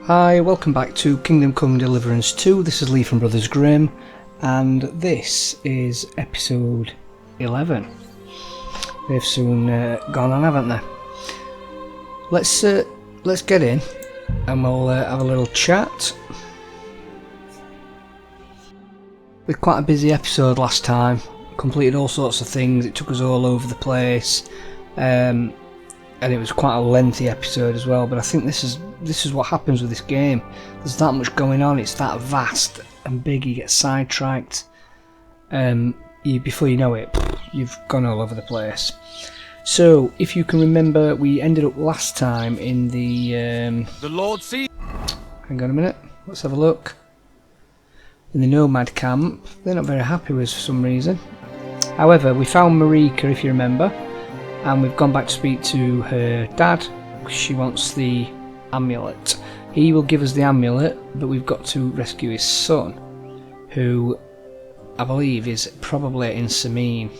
Hi, welcome back to Kingdom Come Deliverance 2. This is Lee from Brothers Grimm, and this is episode 11. They've soon gone on, haven't they? Let's get in, and we'll have a little chat. We had quite a busy episode last time. Completed all sorts of things. It took us all over the place, and it was quite a lengthy episode as well. But I think this is what happens with this game. There's that much going on. It's that vast and big. You get sidetracked. Before you know it, you've gone all over the place. So, if you can remember, we ended up last time in the Lord see. Hang on a minute. Let's have a look. In the nomad camp. They're not very happy with us for some reason. However, we found Marika, if you remember, and we've gone back to speak to her dad. She wants the amulet. He will give us the amulet, but we've got to rescue his son, who I believe is probably in Semine.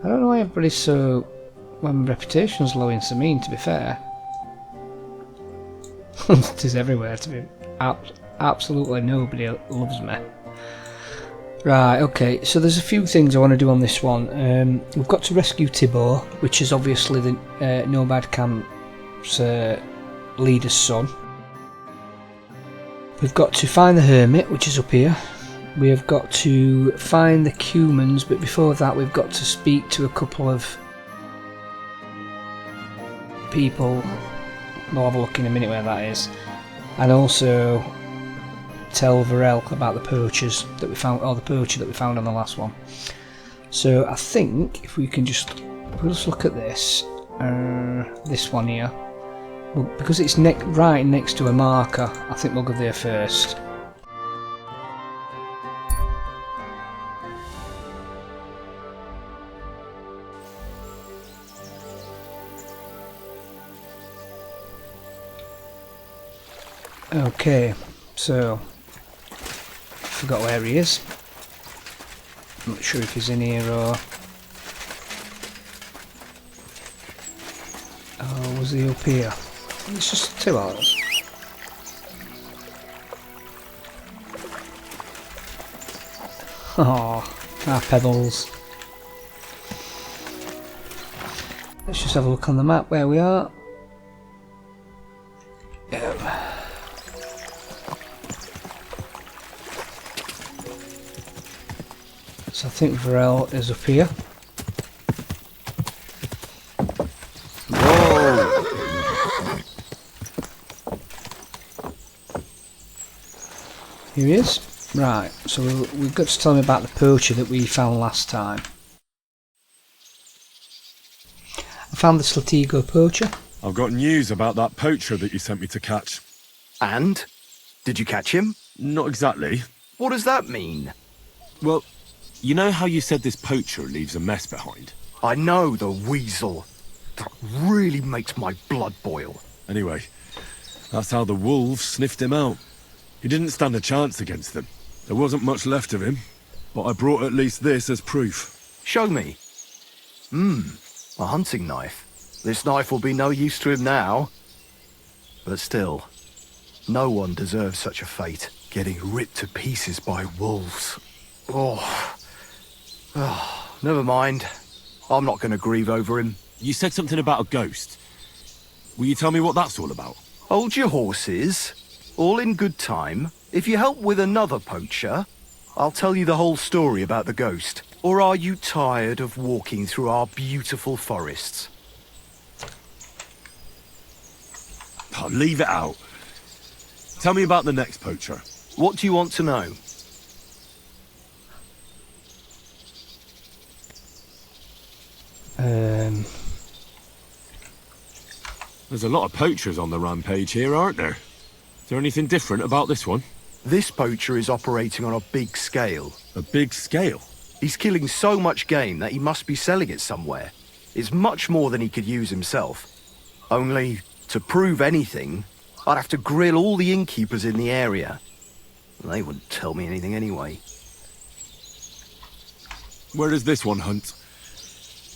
I don't know why everybody's so... well, my reputation's low in Semine, to be fair. It is everywhere, to be... absolutely nobody loves me. Right, okay, so there's a few things I want to do on this one. We've got to rescue Tibor, which is obviously the nomad camp's leader's son. We've got to find the Hermit, which is up here. We have got to find the Cumans, but before that we've got to speak to a couple of people. We'll have a look in a minute where that is. And also tell Varel about the poachers that we found, or the poacher that we found on the last one. So I think if we can just look at this one here. Well, because it's right next to a marker, I think we'll go there first. Okay, so forgot where he is. I'm not sure if he's in here or... oh, was he up here? It's just 2 hours. Oh, our pebbles. Let's just have a look on the map where we are. So I think Varel is up here. Whoa! Here he is. Right, so we've got to tell him about the poacher that we found last time. I found the Slatigo poacher. I've got news about that poacher that you sent me to catch. And? Did you catch him? Not exactly. What does that mean? Well, you know how you said this poacher leaves a mess behind? I know, the weasel. That really makes my blood boil. Anyway, that's how the wolves sniffed him out. He didn't stand a chance against them. There wasn't much left of him, but I brought at least this as proof. Show me. A hunting knife. This knife will be no use to him now. But still, no one deserves such a fate, getting ripped to pieces by wolves. Oh, never mind. I'm not going to grieve over him. You said something about a ghost. Will you tell me what that's all about? Hold your horses. All in good time. If you help with another poacher, I'll tell you the whole story about the ghost. Or are you tired of walking through our beautiful forests? Oh, leave it out. Tell me about the next poacher. What do you want to know? There's a lot of poachers on the rampage here, aren't there? Is there anything different about this one? This poacher is operating on a big scale. A big scale? He's killing so much game that he must be selling it somewhere. It's much more than he could use himself. Only, to prove anything, I'd have to grill all the innkeepers in the area. They wouldn't tell me anything anyway. Where does this one hunt?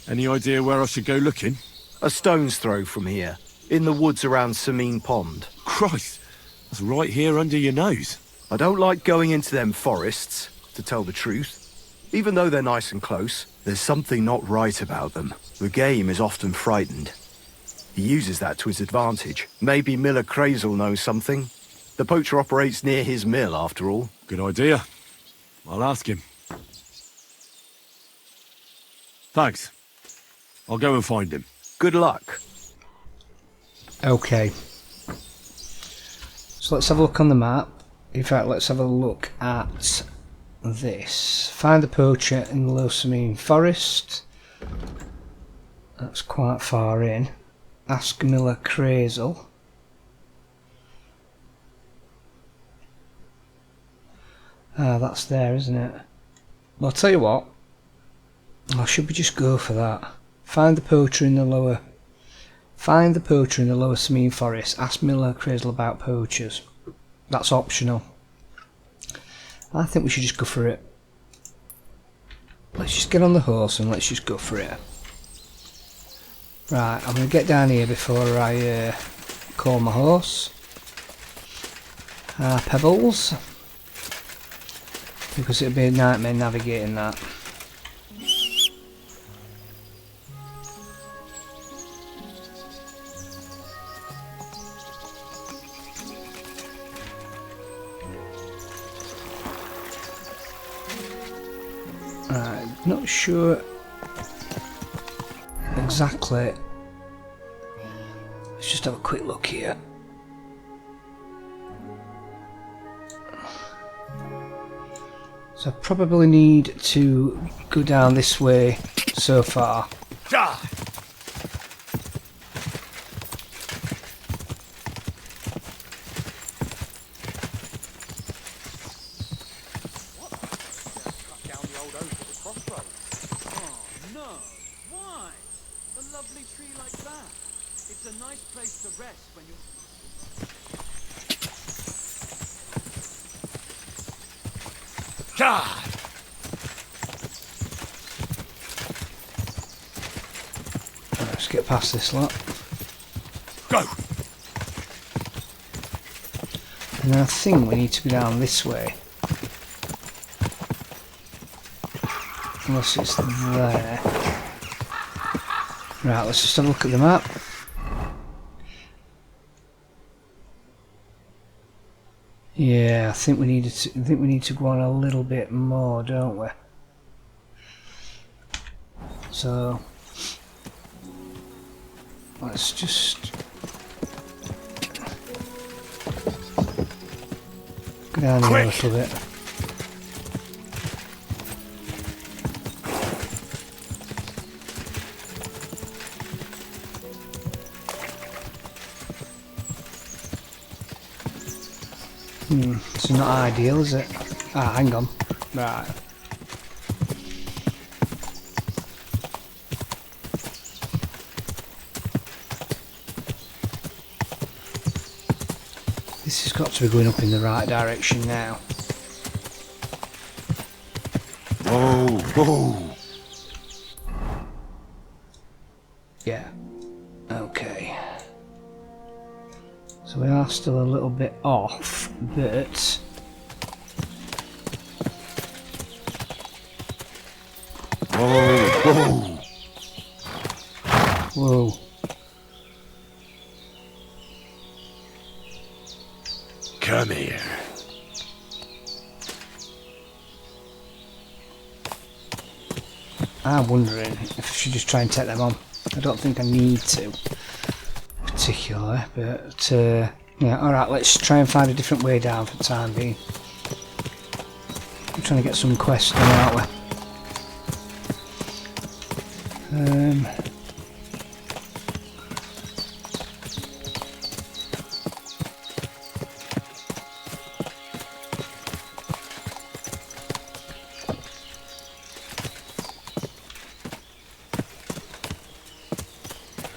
Any idea where I should go looking? A stone's throw from here. in the woods around Semine Pond. Christ, that's right here under your nose. I don't like going into them forests, to tell the truth. Even though they're nice and close, there's something not right about them. The game is often frightened. He uses that to his advantage. Maybe Miller Crazel knows something. The poacher operates near his mill, after all. Good idea. I'll ask him. Thanks. I'll go and find him. Good luck. Okay. So let's have a look on the map. In fact, let's have a look at this. Find the poacher in the Low Semine Forest. That's quite far in. Ask Miller Crazel. Ah, that's there, isn't it? Well, I'll tell you what. Or should we just go for that? Find the poacher in the lower Semine Forest. Ask Miller Crazel about poachers. That's optional. I think we should just go for it. Let's just get on the horse and let's just go for it. Right, I'm going to get down here before I call my horse. Pebbles. Because it'd be a nightmare navigating that. Not sure exactly. Let's just have a quick look here. So I probably need to go down this way so far. Let's get past this lot. Go! And I think we need to go down this way. Unless it's there. Right, let's just have a look at the map. Yeah, I think we need to go on a little bit more, don't we? So let's just go down here a little bit. It's not ideal, is it? Ah, hang on. Right. This has got to be going up in the right direction now. Whoa, whoa! Yeah. Okay. So we are still a little bit off, but Whoa, whoa! whoa. Come here. I'm wondering if I should just try and take them on. I don't think I need to, particularly, but yeah. All right, let's try and find a different way down for the time being. I'm trying to get some quests done, aren't we?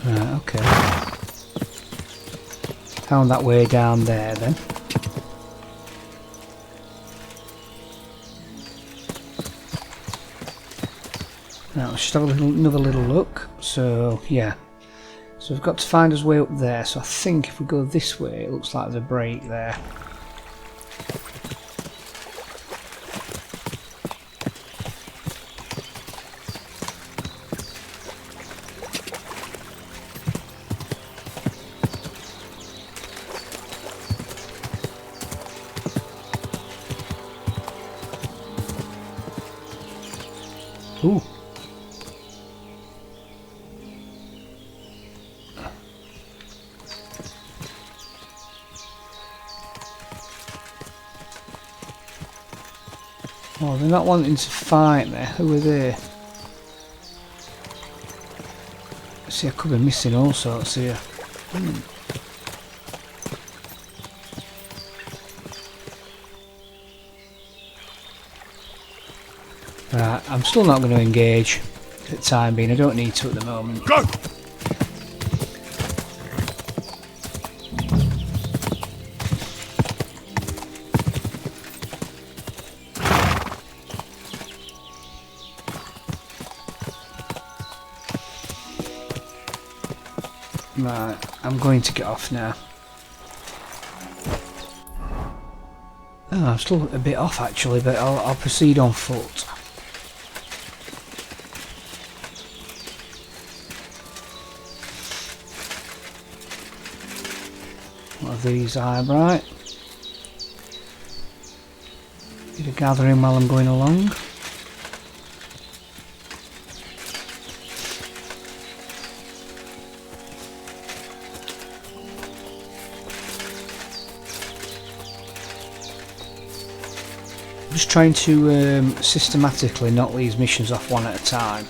Right, okay. Found that way down there then. Now let's just have another little look. So yeah, So we've got to find his way up there, so I think if we go this way it looks like there's a break there. Ooh. Oh, they're not wanting to fight me. Who are they? See, I could be missing all sorts here. Right, I'm still not going to engage for the time being. I don't need to at the moment. Go! Right, I'm going to get off now. Oh, I'm still a bit off actually, but I'll proceed on foot. What are these? Eyebright. Bit of gathering while I'm going along. Just trying to systematically knock these missions off one at a time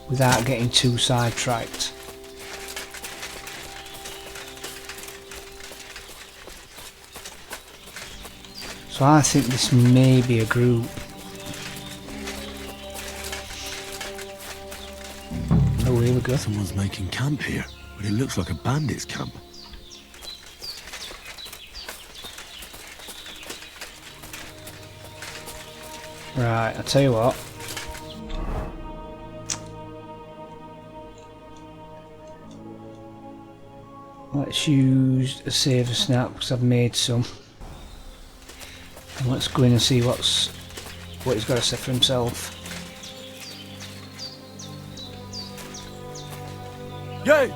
without getting too sidetracked. So I think this may be a group. Oh, here we go. Someone's making camp here, but it looks like a bandit's camp. Right, I'll tell you what. Let's use a saver snap because I've made some. And let's go in and see what he's got to say for himself. You!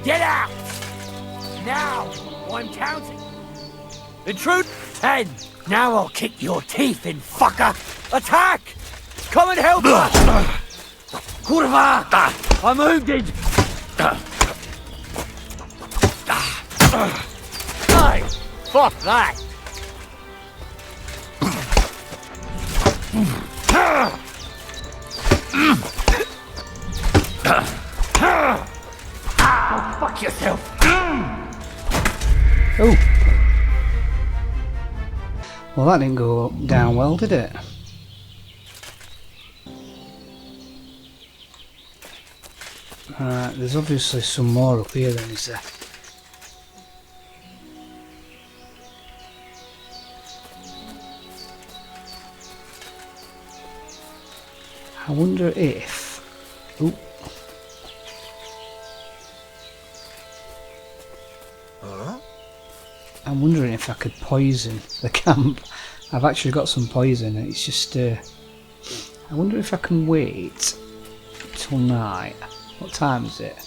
Get out! Now! I'm counting. Intrude 10! Now I'll kick your teeth in, fucker! Attack! Come and help us! Kurva! I'm wounded! No! Fuck that! Oh, fuck yourself! Oh! Well, that didn't go down well, did it? There's obviously some more up here then, is there? I wonder if... Ooh. I'm wondering if I could poison the camp. I've actually got some poison, and it's just... I wonder if I can wait till night. What time is it?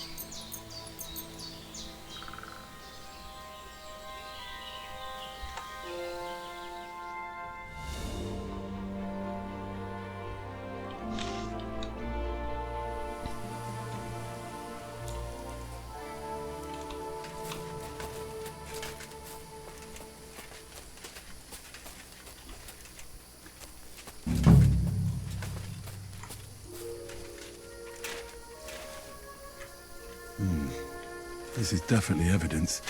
This is definitely evidence.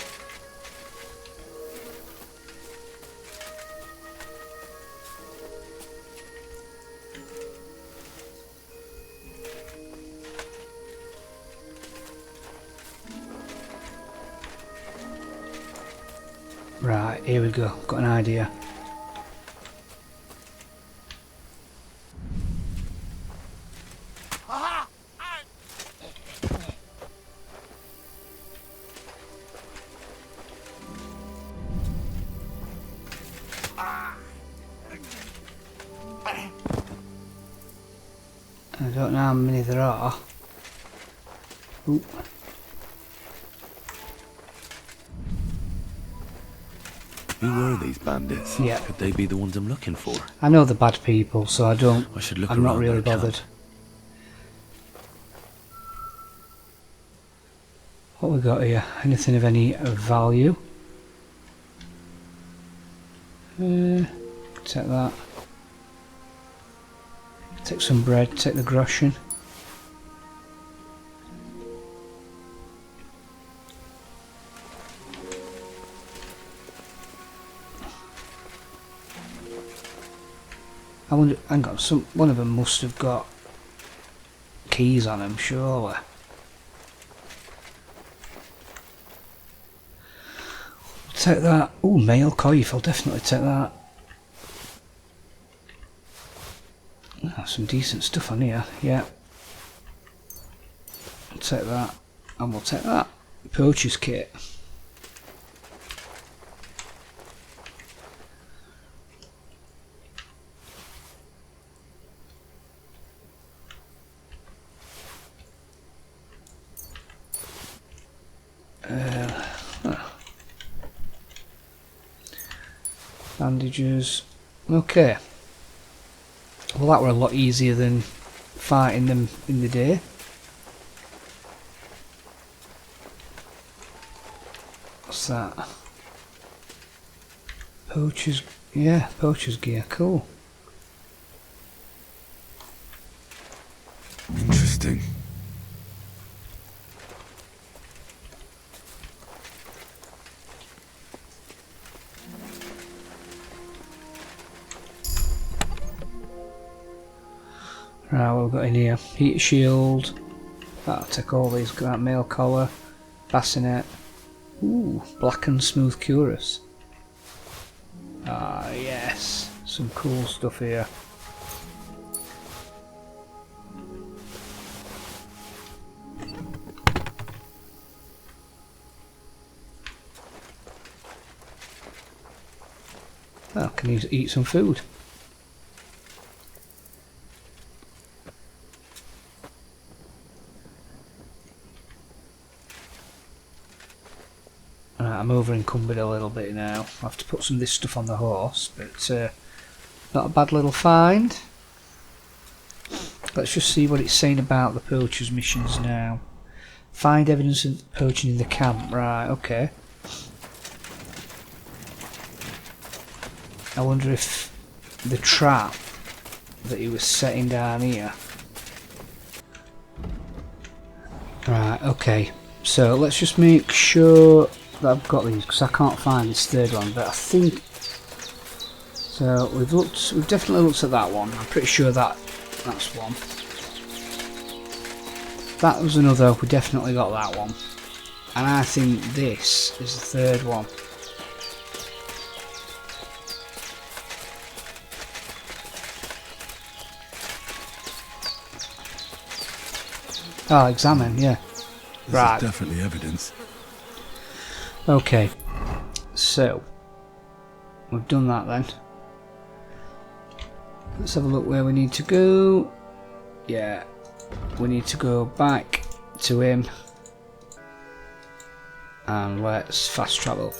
Right, here we go. Got an idea. I don't know how many there are. Ooh. Who were these bandits? Yeah. Could they be the ones I'm looking for? I know the bad people, so I don't. I should look I'm not around really their bothered. camp. What we got here? Anything of any value? Take that. Take some bread. Take the groschen. I wonder. Hang on. One of them must have got keys on him, surely. Take that. Ooh, male coif. I'll definitely take that. Oh, some decent stuff on here. Yeah. I'll take that. And we'll take that. Poacher's kit. Bandages. Okay. Well, that were a lot easier than fighting them in the day. What's that? Poachers. Yeah, poachers gear. Cool. Interesting. Right, what have we got in here? Heat shield. That'll take all these. Got that mail collar. Bassinet. Ooh, black and smooth cuirass. Ah, yes. Some cool stuff here. Oh, can you eat some food? I'm over encumbered a little bit now. I have to put some of this stuff on the horse, but not a bad little find. Let's just see what it's saying about the poachers missions now. Find evidence of poaching in the camp. Right, okay. I wonder if the trap that he was setting down here. Right, okay. So let's just make sure that I've got these, because I can't find this third one, but I think so. We've definitely looked at that one. I'm pretty sure that's one. That was another. We definitely got that one, and I think this is the third one. Oh, examine, yeah. This Right. is definitely evidence. Okay, so we've done that then. Let's have a look where we need to go. Yeah, we need to go back to him and let's fast travel.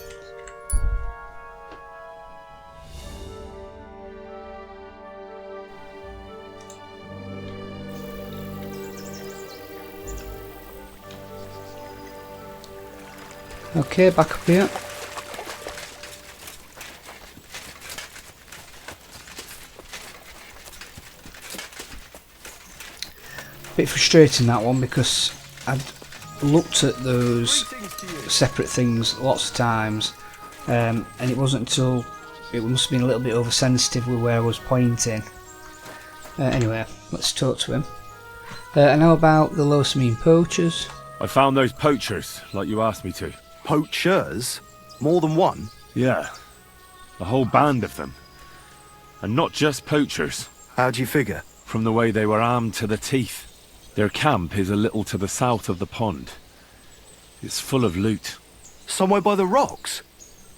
Okay, back up here. Bit frustrating that one, because I'd looked at those separate things lots of times, and it wasn't until it must have been a little bit oversensitive with where I was pointing. Anyway, let's talk to him. And how about the Semine poachers? I found those poachers, like you asked me to. Poachers? More than one? Yeah, a whole band of them. And not just poachers. How do you figure? From the way they were armed to the teeth. Their camp is a little to the south of the pond. It's full of loot. Somewhere by the rocks?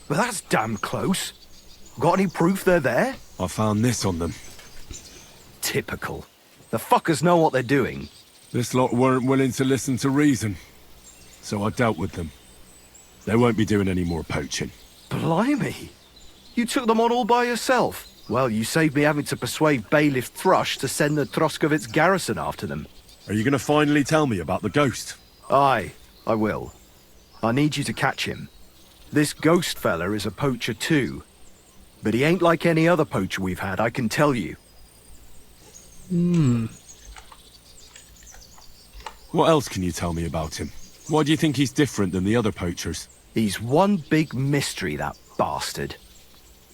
But that's damn close. Got any proof they're there? I found this on them. Typical. The fuckers know what they're doing. This lot weren't willing to listen to reason, so I dealt with them. They won't be doing any more poaching. Blimey! You took them on all by yourself? Well, you saved me having to persuade Bailiff Thrush to send the Troskovitz garrison after them. Are you going to finally tell me about the ghost? Aye, I will. I need you to catch him. This ghost fella is a poacher too. But he ain't like any other poacher we've had, I can tell you. What else can you tell me about him? Why do you think he's different than the other poachers? He's one big mystery, that bastard.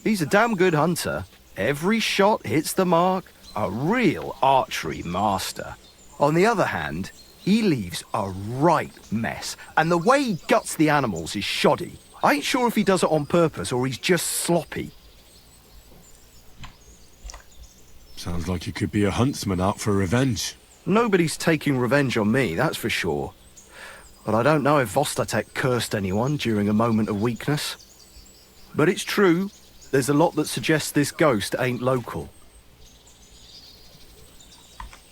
He's a damn good hunter. Every shot hits the mark. A real archery master. On the other hand, he leaves a right mess. And the way he guts the animals is shoddy. I ain't sure if he does it on purpose or he's just sloppy. Sounds like he could be a huntsman out for revenge. Nobody's taking revenge on me, that's for sure. But I don't know if Vostatek cursed anyone during a moment of weakness. But it's true, there's a lot that suggests this ghost ain't local.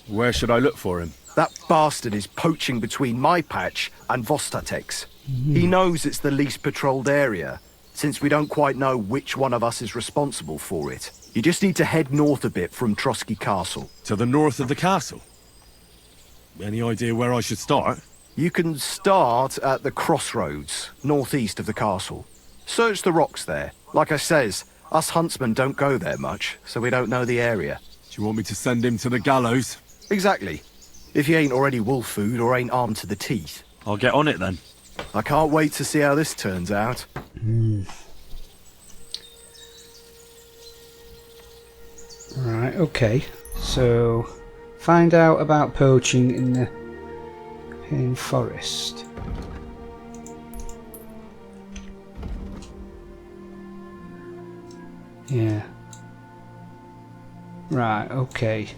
Where should I look for him? That bastard is poaching between my patch and Vostatek's. He knows it's the least patrolled area, since we don't quite know which one of us is responsible for it. You just need to head north a bit from Trotsky Castle. To the north of the castle? Any idea where I should start? You can start at the crossroads, northeast of the castle. Search the rocks there. Like I says, us huntsmen don't go there much, so we don't know the area. Do you want me to send him to the gallows? Exactly. If you ain't already wolf food or ain't armed to the teeth. I'll get on it then. I can't wait to see how this turns out. Right, okay. So, find out about poaching in the Pine Forest. Yeah. Right, okay.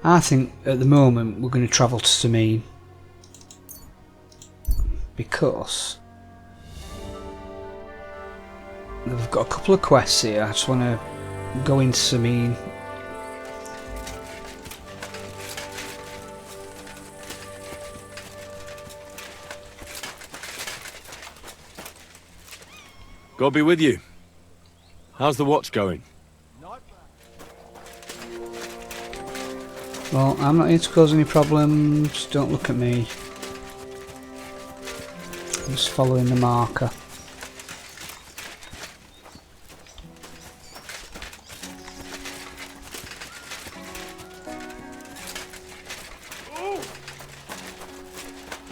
I think at the moment we're going to travel to Semine. Because we've got a couple of quests here. I just want to go into Semine. God be with you. How's the watch going? Well, I'm not here to cause any problems. Don't look at me. I'm just following the marker.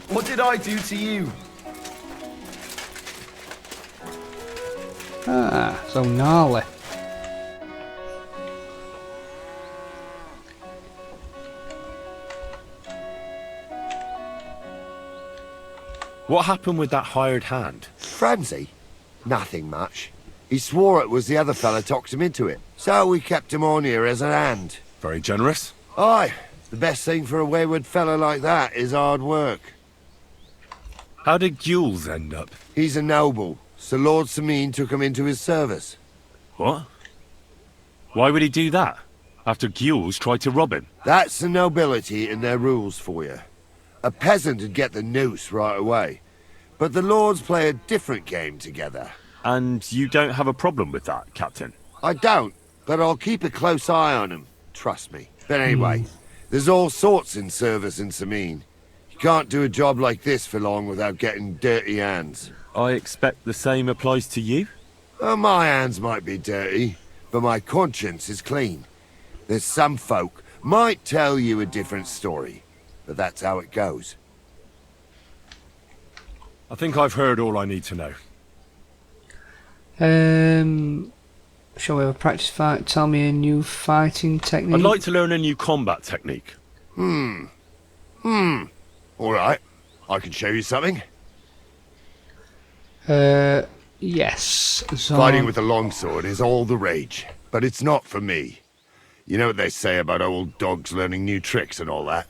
What did I do to you? Ah, so gnarly. What happened with that hired hand? Francie? Nothing much. He swore it was the other fella talked him into it. So we kept him on here as an hand. Very generous. Aye, the best thing for a wayward fella like that is hard work. How did Gules end up? He's a noble, so Lord Semine took him into his service. What? Why would he do that? After Gules tried to rob him? That's the nobility and their rules for you. A peasant would get the noose right away. But the lords play a different game together. And you don't have a problem with that, Captain? I don't, but I'll keep a close eye on him. Trust me. But anyway, there's all sorts in service in Semine. You can't do a job like this for long without getting dirty hands. I expect the same applies to you? My hands might be dirty, but my conscience is clean. There's some folk might tell you a different story, but that's how it goes. I think I've heard all I need to know. Shall we have a practice fight? Tell me a new fighting technique. I'd like to learn a new combat technique. All right, I can show you something. Yes. So Fighting with a longsword is all the rage, but it's not for me. You know what they say about old dogs learning new tricks and all that?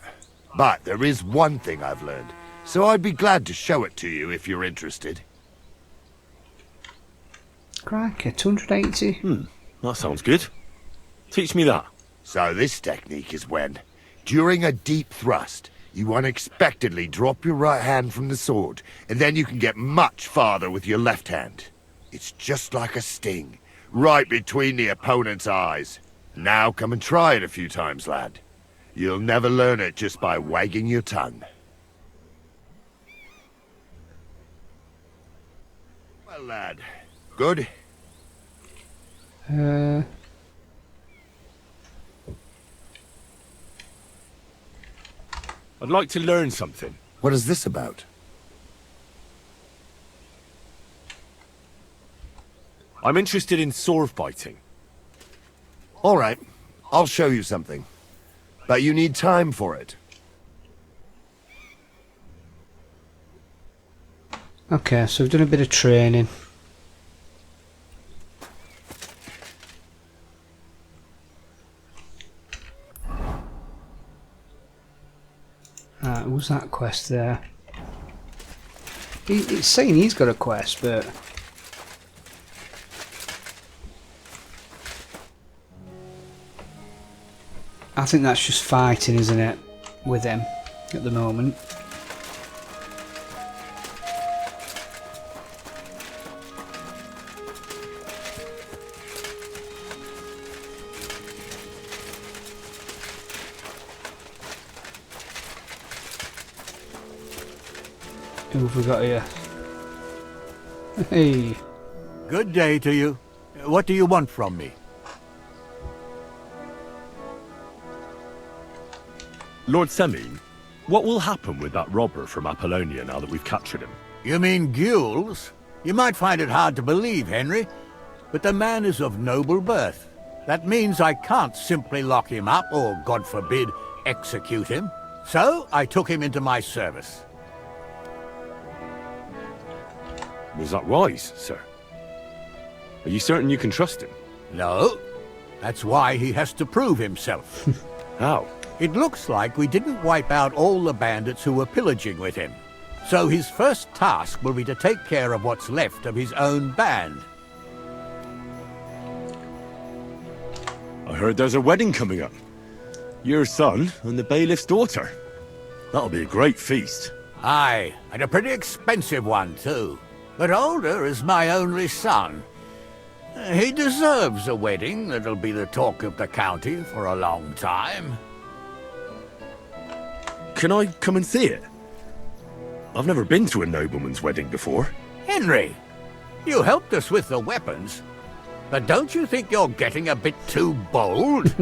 But there is one thing I've learned, so I'd be glad to show it to you if you're interested. Crikey, 280. That sounds good. Teach me that. So this technique is when, during a deep thrust, you unexpectedly drop your right hand from the sword, and then you can get much farther with your left hand. It's just like a sting, right between the opponent's eyes. Now come and try it a few times, lad. You'll never learn it just by wagging your tongue. Well, lad. Good? I'd like to learn something. What is this about? I'm interested in sword fighting. All right, I'll show you something. But you need time for it. Okay, so we've done a bit of training. Who's that quest there? It's saying he's got a quest, but... I think that's just fighting, isn't it? With him at the moment. Who have we got here? Hey. Good day to you. What do you want from me? Lord Semine, what will happen with that robber from Apollonia now that we've captured him? You mean Gules? You might find it hard to believe, Henry, but the man is of noble birth. That means I can't simply lock him up or, God forbid, execute him. So I took him into my service. Was that wise, sir? Are you certain you can trust him? No. That's why he has to prove himself. How? It looks like we didn't wipe out all the bandits who were pillaging with him. So his first task will be to take care of what's left of his own band. I heard there's a wedding coming up. Your son and the bailiff's daughter. That'll be a great feast. Aye, and a pretty expensive one, too. But older is my only son. He deserves a wedding that'll be the talk of the county for a long time. Can I come and see it? I've never been to a nobleman's wedding before. Henry, you helped us with the weapons, but don't you think you're getting a bit too bold?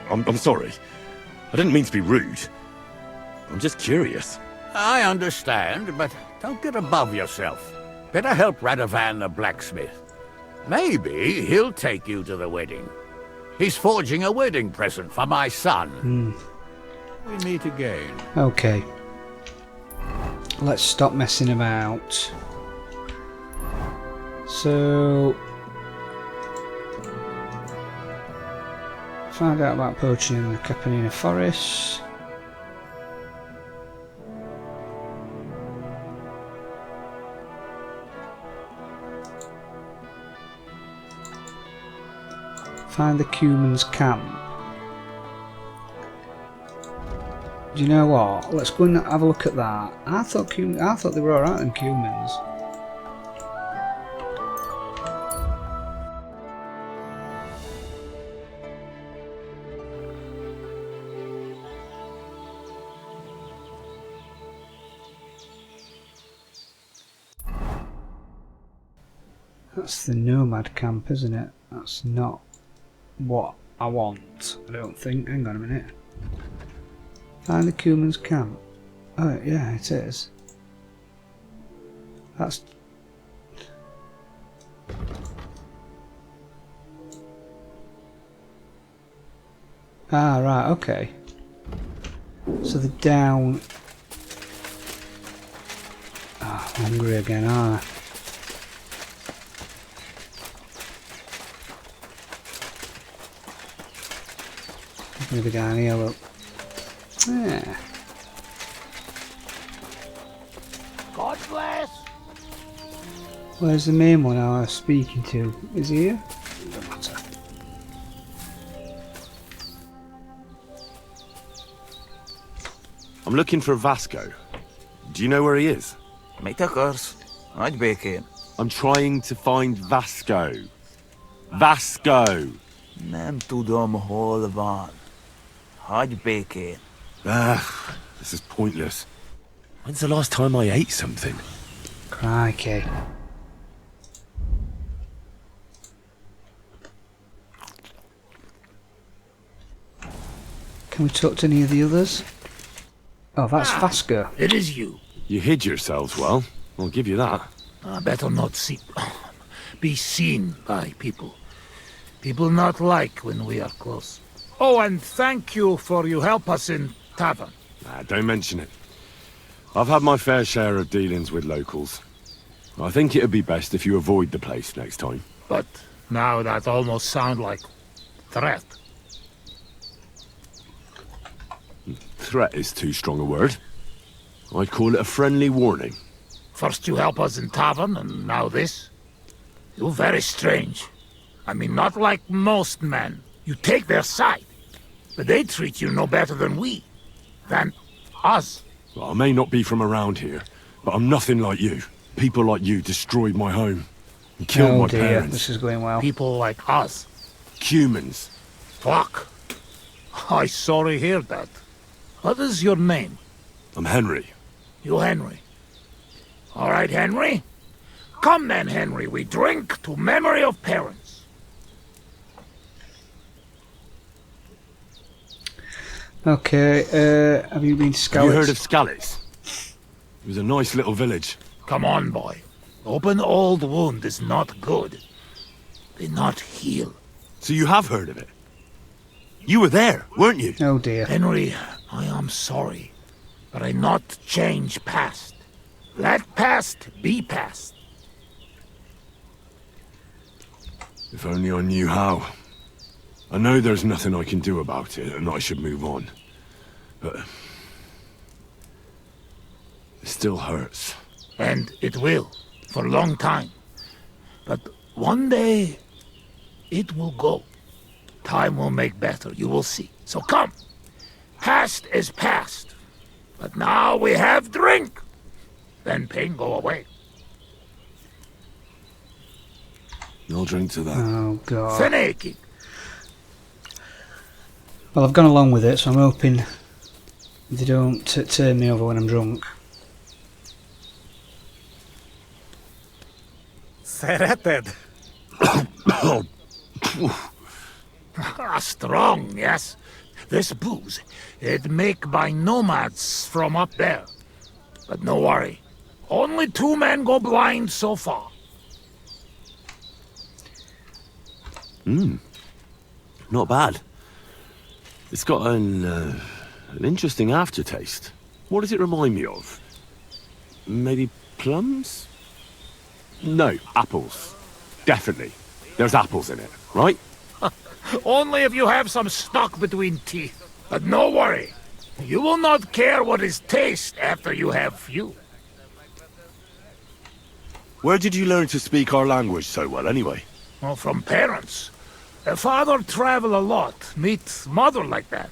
I'm sorry. I didn't mean to be rude. I'm just curious. I understand, but don't get above yourself. Better help Radavan the blacksmith. Maybe he'll take you to the wedding. He's forging a wedding present for my son. We meet again. Okay. Let's stop messing about. So... Find out about poaching in the Capanina Forest. Find the Cuman's camp. Do you know what? Let's go and have a look at that. I thought they were alright in Cumans. That's the nomad camp, isn't it? That's not what I want, I don't think. Hang on a minute. Find the Cuman's camp. Oh, yeah, it is. That's... Ah, right, okay. So the down... Ah, I'm hungry again, aren't I? I'm gonna be down here, look. Yeah. God bless. Where's the main one I was speaking to? Is he here? Doesn't matter. I'm looking for Vasco. Do you know where he is? Metakers. I'd bake in. I'm trying to find Vasco. Vasco! Nem tudom hol van. Hagyj békén. This is pointless. When's the last time I ate something? Crikey. Can we talk to any of the others? Oh, that's Vasco. It is you. You hid yourselves well. I'll give you that. Better not be seen by people. People not like when we are close. Oh, and thank you for you help us in tavern. Don't mention it. I've had my fair share of dealings with locals. I think it'd be best if you avoid the place next time. But now that almost sound like threat. Threat is too strong a word. I'd call it a friendly warning. First you help us in tavern, and now this? You're very strange. I mean, not like most men. You take their side. But they treat you no better than we. Than us. Well, I may not be from around here, but I'm nothing like you. People like you destroyed my home. And killed my dear, parents. this is going well. People like us. Cumans. Fuck. I sorry hear that. What is your name? I'm Henry. You Henry. All right, Henry. Come then, Henry. We drink to memory of parents. Okay, have you been Have scouted? you heard of Scallis? It was a nice little village. Come on, boy. Open old wound is not good. They not heal. So you have heard of it? You were there, weren't you? Oh dear. Henry, I am sorry, but I not change past. Let past be past. If only I knew how. I know there's nothing I can do about it, and I should move on. But... it still hurts. And it will, for a long time. But one day, it will go. Time will make better, you will see. So come. Past is past. But now we have drink. Then pain go away. I'll drink to that. Oh god. Finnaking. Well, I've gone along with it, so I'm hoping they don't turn me over when I'm drunk. Szereted? Strong, yes. This booze, it make by nomads from up there. But no worry. Only 2 men go blind so far. Not bad. It's got an interesting aftertaste. What does it remind me of? Maybe plums? No, apples. Definitely. There's apples in it, right? Only if you have some stuck between teeth. But no worry. You will not care what is taste after you have few. Where did you learn to speak our language so well, anyway? Well, from parents. Father travel a lot. Meet mother like that.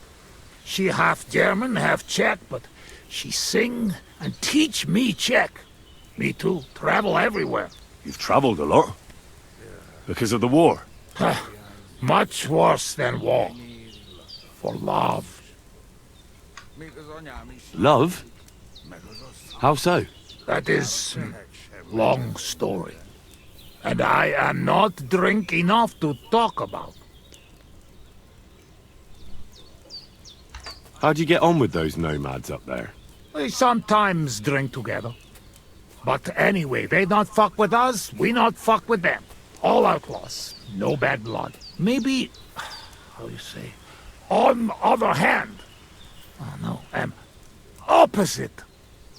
She half German, half Czech, but she sing and teach me Czech. Me too. Travel everywhere. You've traveled a lot. Because of the war. Much worse than war. For love. Love? How so? That is long story. And I am not drink enough to talk about. How'd you get on with those nomads up there? We sometimes drink together. But anyway, they not fuck with us, we not fuck with them. All outlaws, no bad blood. Maybe, how you say, on the other hand. Oh no, opposite.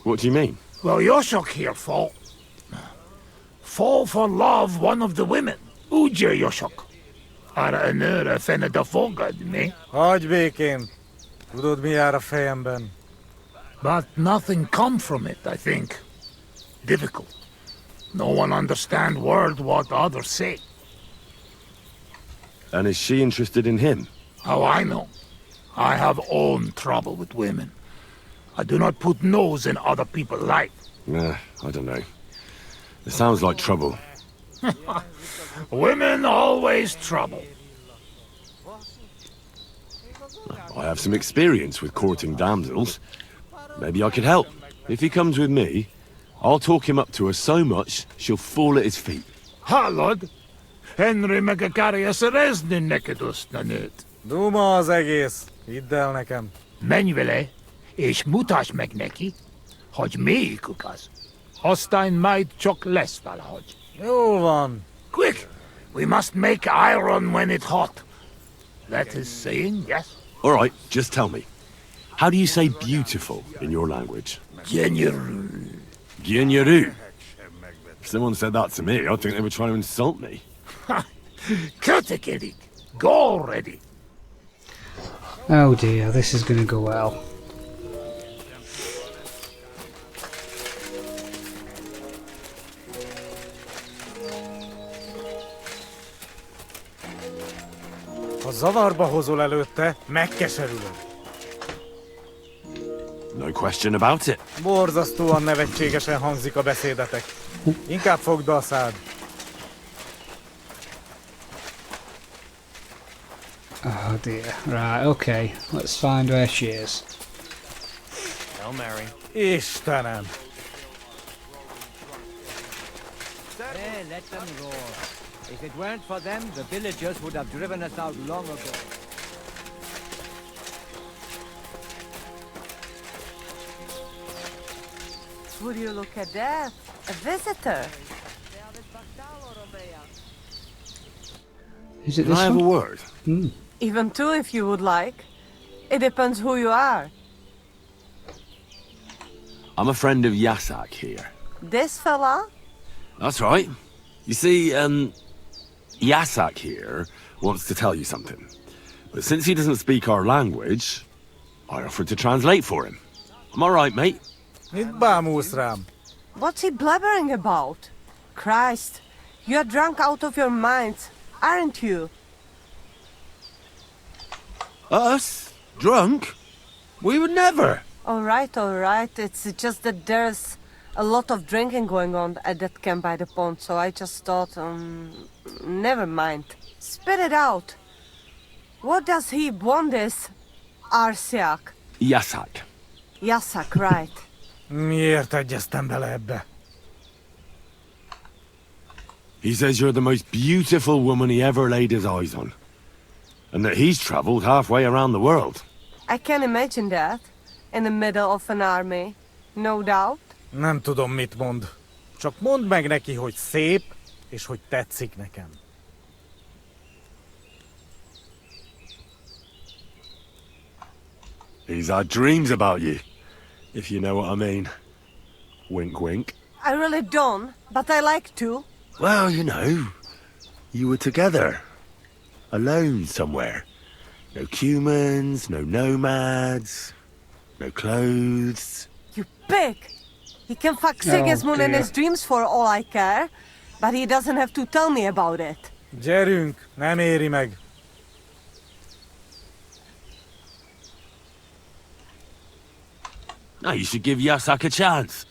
What do you mean? Well, Yoshok here fall for love one of the women. Uja Yoshok. Ara önöre fenne da fogad, me? Hagyj békén. Tudod, mi jár a fejemben? But nothing come from it, I think. Difficult. No one understand word what others say. And is she interested in him? How I know? I have own trouble with women. I do not put nose in other people's life. Nah, I don't know. It sounds like trouble. Women always trouble. I have some experience with courting damsels. Maybe I could help. If he comes with me, I'll talk him up to her so much she'll fall at his feet. Hallod? Henry meg a karja szerezni neked azt a nőt. Duma az egész. Hidd el nekem. Menj vele, és mutasd meg neki, hogy melyikük az. Aztán majd csak lesz valahogy. Jól van. Quick! We must make iron when it's hot. That is saying, yes? All right, just tell me. How do you say beautiful in your language? Genyeru. Gyenyeru. If someone said that to me, I'd think they were trying to insult me. Kötekedik. Go already. Oh dear, this is gonna go well. Ha zavarba hozol előtte, megkeserülöm. No question about it. Borzasztóan nevetségesen hangzik a beszédetek. Inkább fogd be a szád. Oh dear. Right, okay. Let's find where she is. Hail Mary. Istenem! Hey, let them roar. If it weren't for them, the villagers would have driven us out long ago. Would you look at that? A visitor. Is it Can this I have a one? word? Even two if you would like. It depends who you are. I'm a friend of Yasak here. This fella? That's right. You see, Yasak here wants to tell you something. But since he doesn't speak our language, I offered to translate for him. Am I right, mate? Mit bámulsz rám? What's he blabbering about? Christ, you're drunk out of your minds, aren't you? Us? Drunk? We would never. All right. It's just that there's a lot of drinking going on at that camp by the pond, so I just thought, never mind. Spit it out. What does he want this Arsiak? Yasak. Yasak, right. Miért egyeztem bele ebbe? He says you're the most beautiful woman he ever laid his eyes on. And that he's traveled halfway around the world. I can imagine that. In the middle of an army. No doubt. Nem tudom, mit mond. Csak mondd meg neki, hogy szép, és hogy tetszik nekem. He's had dreams about you, if you know what I mean. Wink, wink. I really don't, but I like to. Well, you know, you were together. Alone somewhere. No Cumans, no nomads, no clothes. You pig! He can fuck Sigismund in his dreams for all I care, but he doesn't have to tell me about it. Gyerünk, nem éri meg. No, you should give Yasak a chance.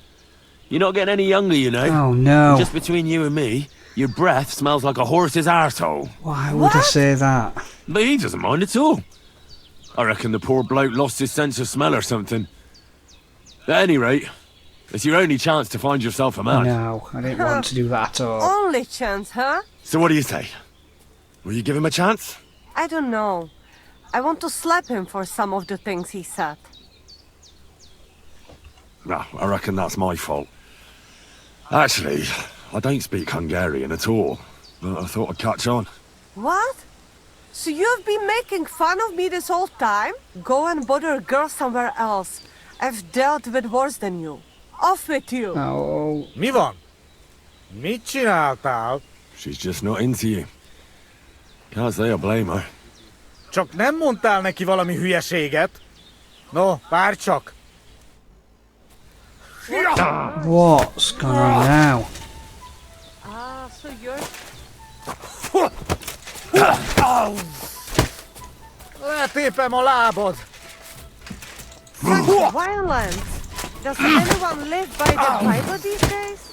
You're not getting any younger, you know. Oh no. Just between you and me, your breath smells like a horse's arsehole. Why would I say that? But he doesn't mind at all. I reckon the poor bloke lost his sense of smell or something. At any rate, it's your only chance to find yourself a man. No, I didn't want to do that at all. Only chance, huh? So what do you say? Will you give him a chance? I don't know. I want to slap him for some of the things he said. No, I reckon that's my fault. Actually, I don't speak Hungarian at all, but I thought I'd catch on. What? So you've been making fun of me this whole time? Go and bother a girl somewhere else. I've dealt with worse than you. Off with you! Oh. Mi van? Mit csináltál? She's just not into you. Can't say I blame her. Csak nem mondtál neki valami hülyeséget? No, várj csak! What's going on now? Ah, so you're... Letépem a lábad! Such violence! Does anyone live by the Bible these days?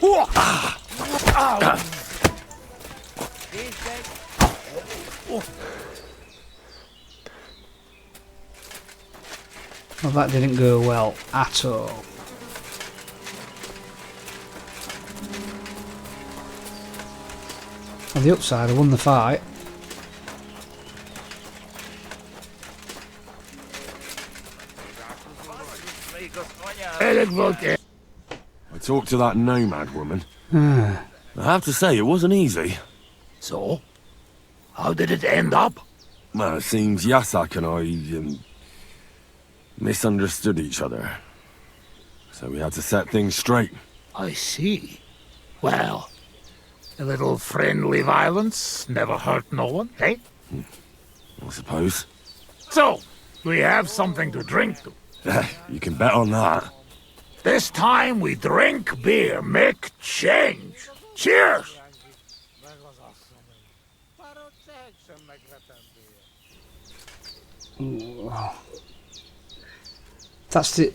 Well, that didn't go well at all. On the upside, I won the fight. I talked to that nomad woman. I have to say, it wasn't easy. So? How did it end up? Well, it seems Yasak and I misunderstood each other. So we had to set things straight. I see. Well, a little friendly violence never hurt no one, eh? I suppose. So, we have something to drink to. You can bet on that. This time we drink beer, make change. Cheers!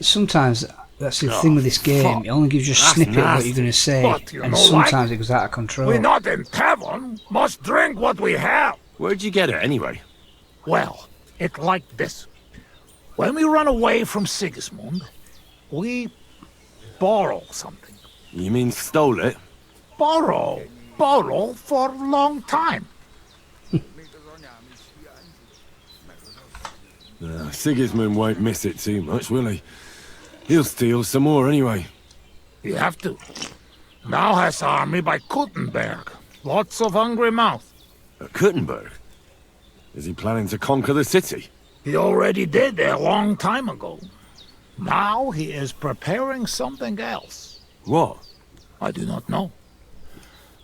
Sometimes that's the thing with this game. It only gives you a snippet of what you're going to say, and sometimes it goes out of control. We're not in tavern. Must drink what we have. Where'd you get it anyway? Well, it's like this. When we run away from Sigismund, we borrow something. You mean stole it? Borrow for a long time. Sigismund won't miss it too much, will he? He'll steal some more anyway. You have to. Now has army by Kuttenberg. Lots of hungry mouth. At Kuttenberg? Is he planning to conquer the city? He already did a long time ago. Now he is preparing something else. What? I do not know.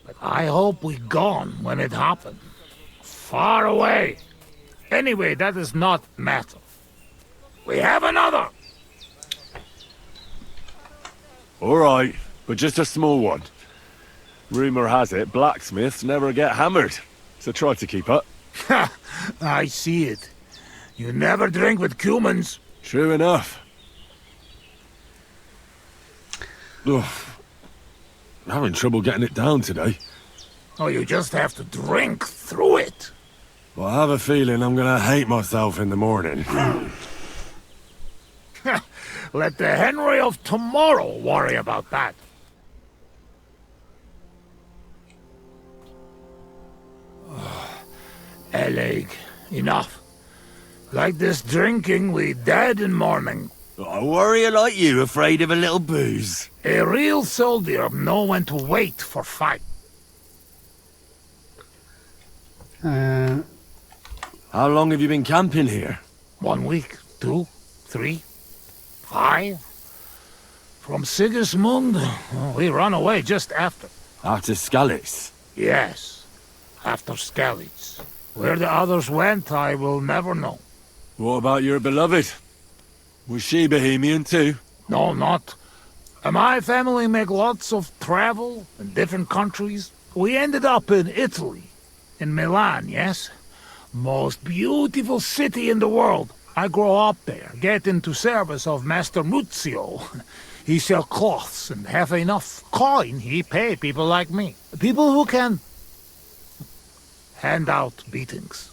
But I hope we gone when it happened. Far away. Anyway, that is not matter. We have another! Alright, but just a small one. Rumour has it blacksmiths never get hammered, so try to keep up. Ha! I see it. You never drink with Cumans. True enough. Ugh. I'm having trouble getting it down today. Oh, you just have to drink through it. Well, I have a feeling I'm gonna hate myself in the morning. Let the Henry of tomorrow worry about that. Eleg, enough. Like this drinking, we dead in morning. A warrior like you afraid of a little booze? A real soldier know when to wait for fight. How long have you been camping here? 1 week, 2, 3, 5. From Sigismund, we run away just after. After Skalitz? Yes, after Skalitz. Where the others went, I will never know. What about your beloved? Was she Bohemian too? No, not. My family make lots of travel in different countries. We ended up in Italy. In Milan, yes? Most beautiful city in the world. I grow up there, get into service of Master Muzio. He sell cloths and have enough coin he pay people like me. People who can hand out beatings.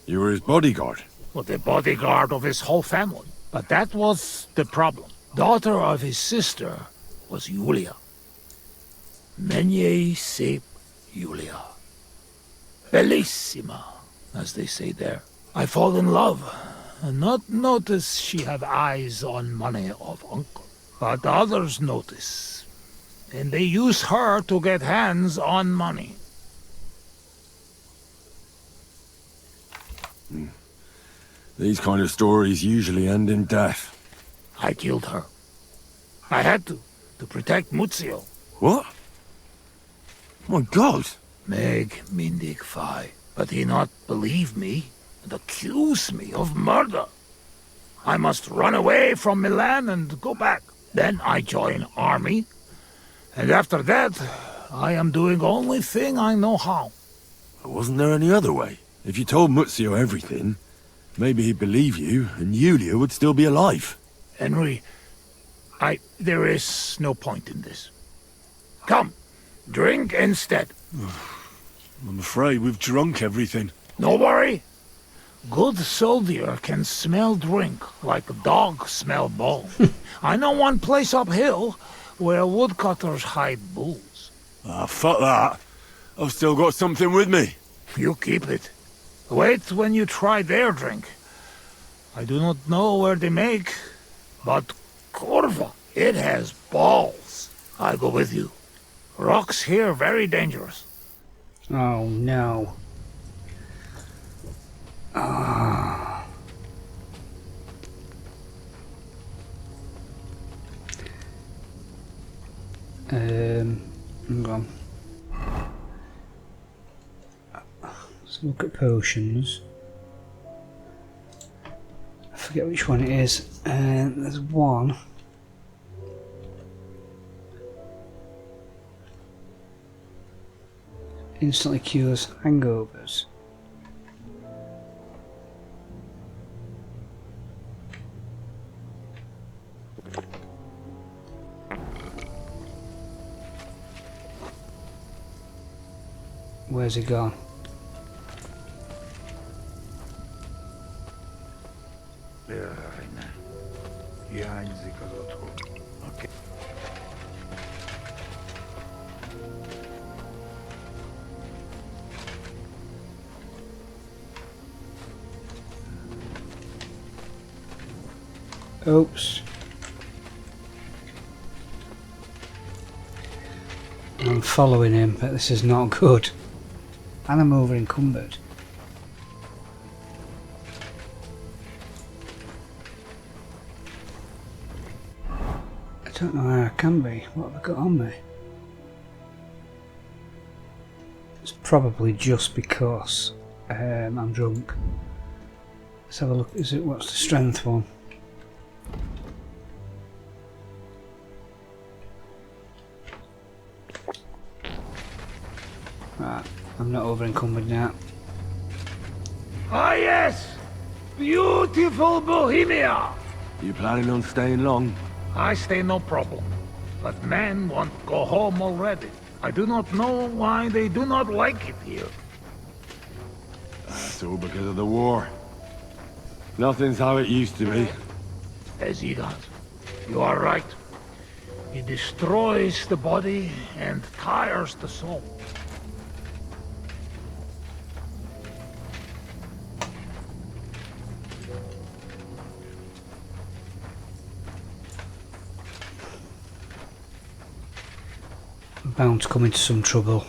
You were his bodyguard? Well, the bodyguard of his whole family. But that was the problem. Daughter of his sister was Julia. Menie sep Julia. Bellissima, as they say there. I fall in love, and not notice she have eyes on money of uncle. But others notice, and they use her to get hands on money. These kind of stories usually end in death. I killed her. I had to protect Muzio. What? My God! Meg mindig fi, but he not believe me and accuse me of murder. I must run away from Milan and go back. Then I join army, and after that, I am doing only thing I know how. Wasn't there any other way? If you told Muzio everything, maybe he'd believe you, and Yulia would still be alive. Henry, there is no point in this. Come, drink instead. I'm afraid we've drunk everything. No worry. Good soldier can smell drink like a dog smell bone. I know one place uphill where woodcutters hide bulls. Ah, fuck that. I've still got something with me. You keep it. Wait when you try their drink. I do not know where they make, but Corva, it has balls. I go with you. Rocks here very dangerous. Oh no. Ah. Hang on. Let's look at potions. I forget which one it is. There's one. Instantly cures hangovers. Where's he gone? Okay. Oops. I'm following him, but this is not good. And I'm over encumbered. I don't know how I can be. What have I got on me? It's probably just because I'm drunk. Let's have a look. What's the strength one? Right, I'm not over encumbered now. Ah yes! Beautiful Bohemia! You planning on staying long? I stay no problem. But men want to go home already. I do not know why they do not like it here. That's all because of the war. Nothing's how it used to be. Ezidat, you are right. It destroys the body and tires the soul. I'm bound to come into some trouble.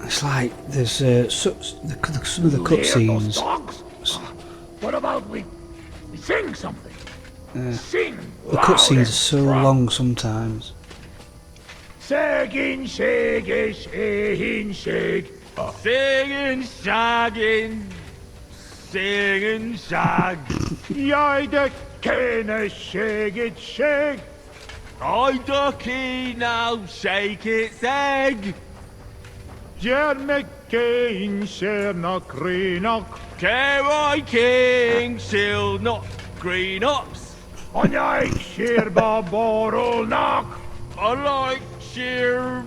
It's like there's some of the cutscenes. What about we sing something? Sing. The cutscenes are so long sometimes. Shagging, shagging, shagging, shag. Singing, shagging, singing, shag. Jij de kenne shake it, shake. I ducky now, shake its egg. Jerme king, share not green up. Keroi king, shill not green ups. On jij sheer barbarol knock. I like sheer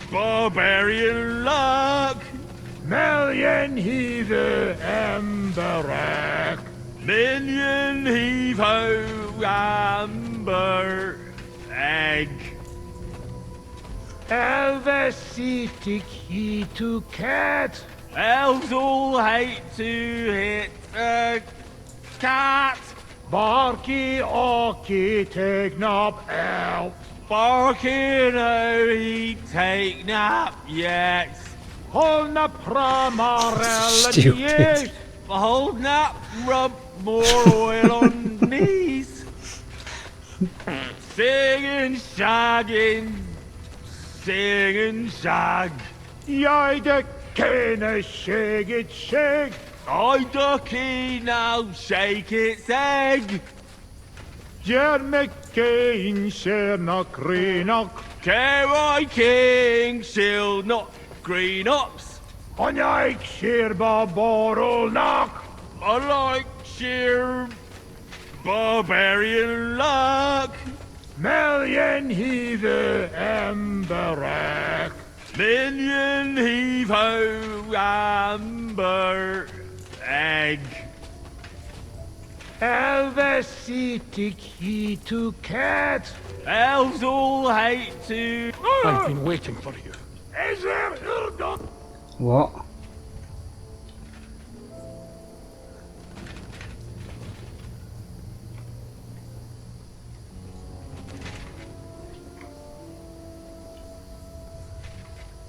barbarian luck. Million heave emberack. Million heave ho amber egg. Elvesitic he to cat. Elves all hate to hit a cat. Barky orky take nap elf. Barking oh he take nap yet. Holna pramarella Stupid. Hold up, rub more oil on knees. Singing, shagging, singing, shag. Jij kene shake it shake. I ducky now, shake its egg. Jermekein sherna krinak. Kerry King, shield not green ups. Onjaik shirba borolnak. I like sheer barbarian luck. Million heave emberek. Minion heave ho amber egg. Elvesitik he to cat. Elves all hate to. I've been waiting for you. Is there What?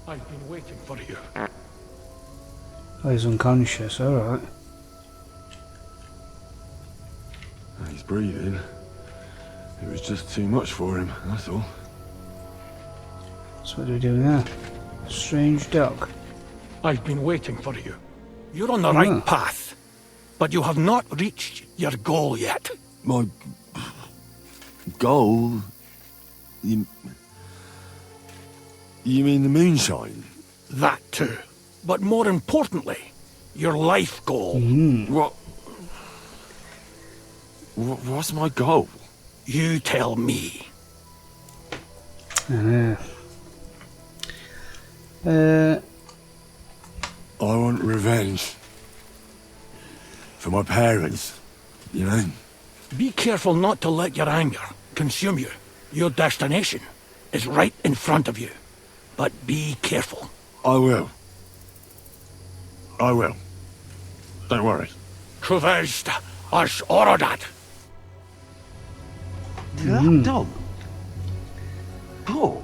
I've been waiting for you. Oh, he's unconscious, alright. He's breathing. It was just too much for him, that's all. So what do we do now? Strange dog. I've been waiting for you. You're on the right path, but you have not reached your goal yet. My goal? You mean the moonshine? That too. But more importantly, your life goal. What's my goal? You tell me. I want revenge. For my parents, you know? Be careful not to let your anger consume you. Your destination is right in front of you. But be careful. I will. I will. Don't worry. Truvest as Orodat. That dog? Dog?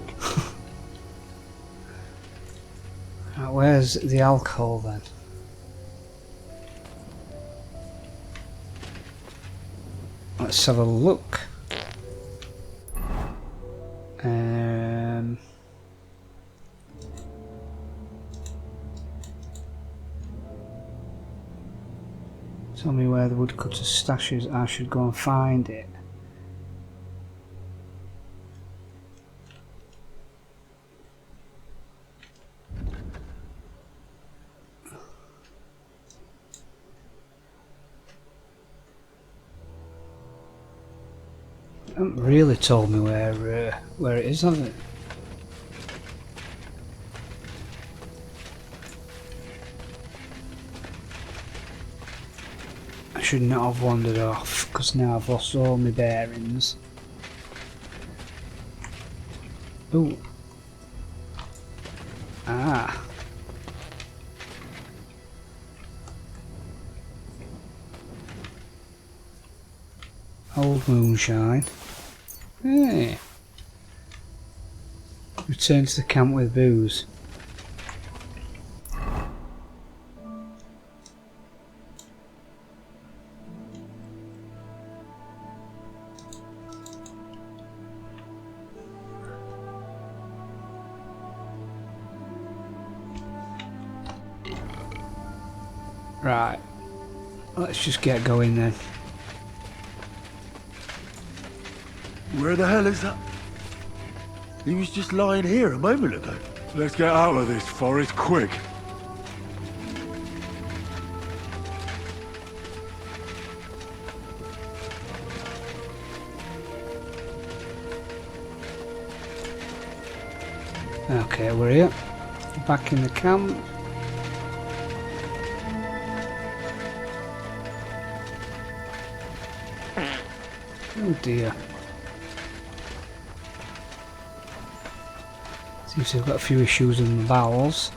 Right, where's the alcohol then? Let's have a look. Tell me where the woodcutter's stash is. I should go and find it. They haven't really told me where it is, have they? I should not have wandered off, because now I've lost all my bearings. Ooh. Ah. Old moonshine. Hey. Return to the camp with booze. Right. Let's just get going then. Where the hell is that? He was just lying here a moment ago. Let's get out of this forest quick. Okay, we're here. Back in the camp. Oh dear. Seems to have got a few issues with my bowels.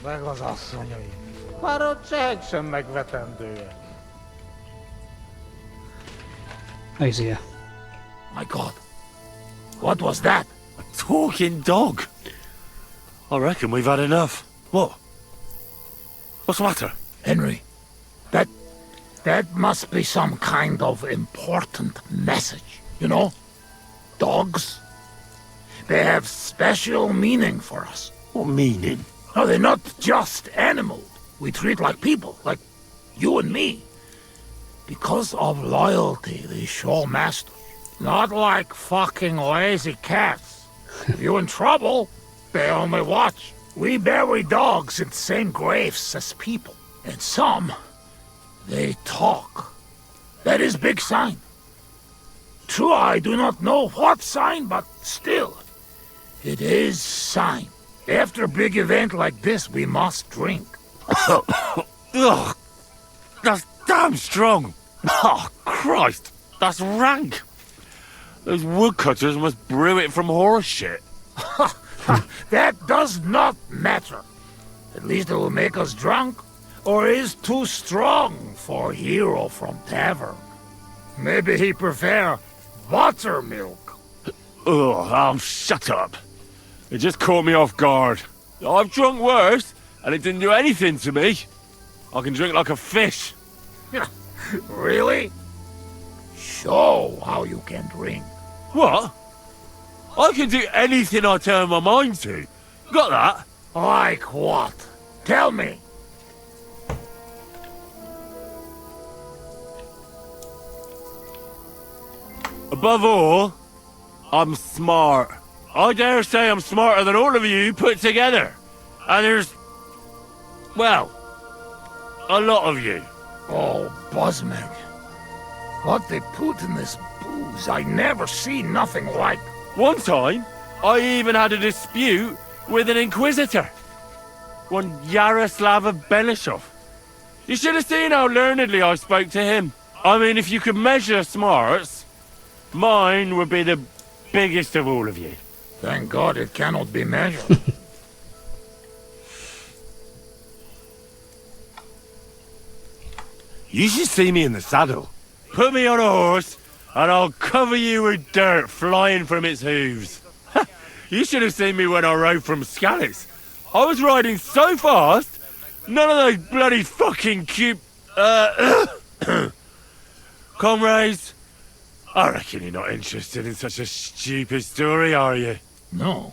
Meg az asszonyai. Már a cseh sem megvetendő. He's here. My God. What was that? A talking dog. I reckon we've had enough. What? What's the matter? Henry, that must be some kind of important message, you know? Dogs, they have special meaning for us. What meaning? No, they're not just animals we treat like people, like you and me. Because of loyalty they show masters. Not like fucking lazy cats. If you're in trouble, they only watch. We bury dogs in the same graves as people. And some, they talk. That is big sign. True, I do not know what sign, but still, it is sign. After a big event like this, we must drink. Ugh, that's damn strong. Oh, Christ, that's rank. Those woodcutters must brew it from horse shit. That does not matter. At least it will make us drunk, or is too strong for a hero from tavern. Maybe he prefer buttermilk. Oh, shut up. It just caught me off guard. I've drunk worse, and it didn't do anything to me. I can drink like a fish. Really? Show how you can drink. What? I can do anything I turn my mind to. Got that? Like what? Tell me. Above all, I'm smart. I dare say I'm smarter than all of you put together. And there's, well, a lot of you. Oh, Buzzmeg. What they put in this booze, I never seen nothing like. One time, I even had a dispute with an inquisitor. One Yaroslav Benishov. You should have seen how learnedly I spoke to him. I mean, if you could measure smarts, mine would be the biggest of all of you. Thank God it cannot be measured. You should see me in the saddle. Put me on a horse, and I'll cover you with dirt flying from its hooves. You should have seen me when I rode from Scallis. I was riding so fast, none of those bloody fucking comrades. I reckon you're not interested in such a stupid story, are you? No,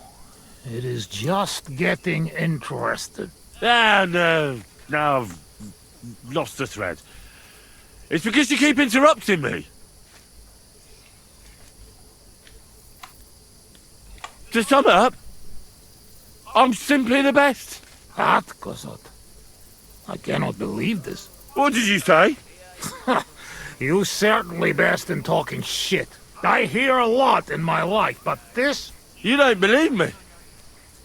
it is just getting interested. No, now I've lost the thread. It's because you keep interrupting me. To sum up, I'm simply the best. That, Kosot. I cannot believe this. What did you say? You certainly best in talking shit. I hear a lot in my life, but this... You don't believe me.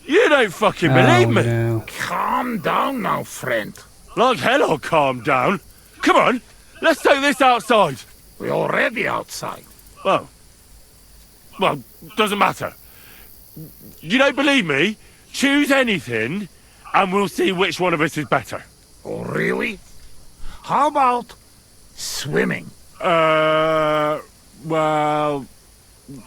You don't fucking believe me. No. Calm down now, friend. Like hell I'll calm down. Come on, let's take this outside. We're already outside. Well, doesn't matter. You don't believe me? Choose anything, and we'll see which one of us is better. Oh, really? How about swimming? Well,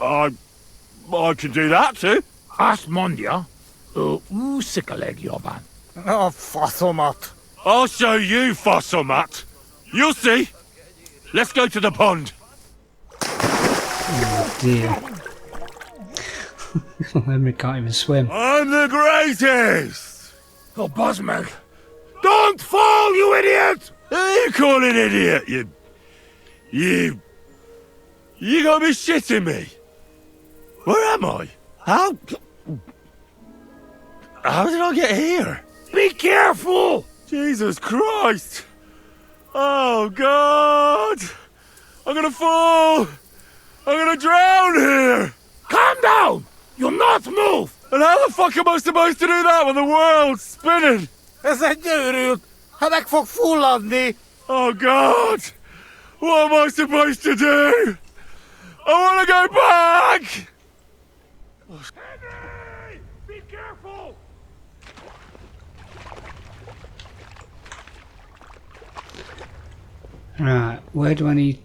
I can do that too. Astmondia, usikaleg joban. Oh, faszomat. I'll show you, Fossilmat. You'll see. Let's go to the pond. Oh dear. Hermit can't even swim. I'm the greatest! Oh, Buzzmeg. Don't fall, you idiot! Who are you calling idiot, You gotta be shitting me. Where am I? How did I get here? Be careful! Jesus Christ! Oh, God! I'm gonna fall! I'm gonna drown here! Calm down! You'll not move! And how the fuck am I supposed to do that when the world's spinning? Ez egy őrült! Ha meg fog fulladni! Oh, God! What am I supposed to do? I wanna go back! Henry! Be careful! Right, where do I need...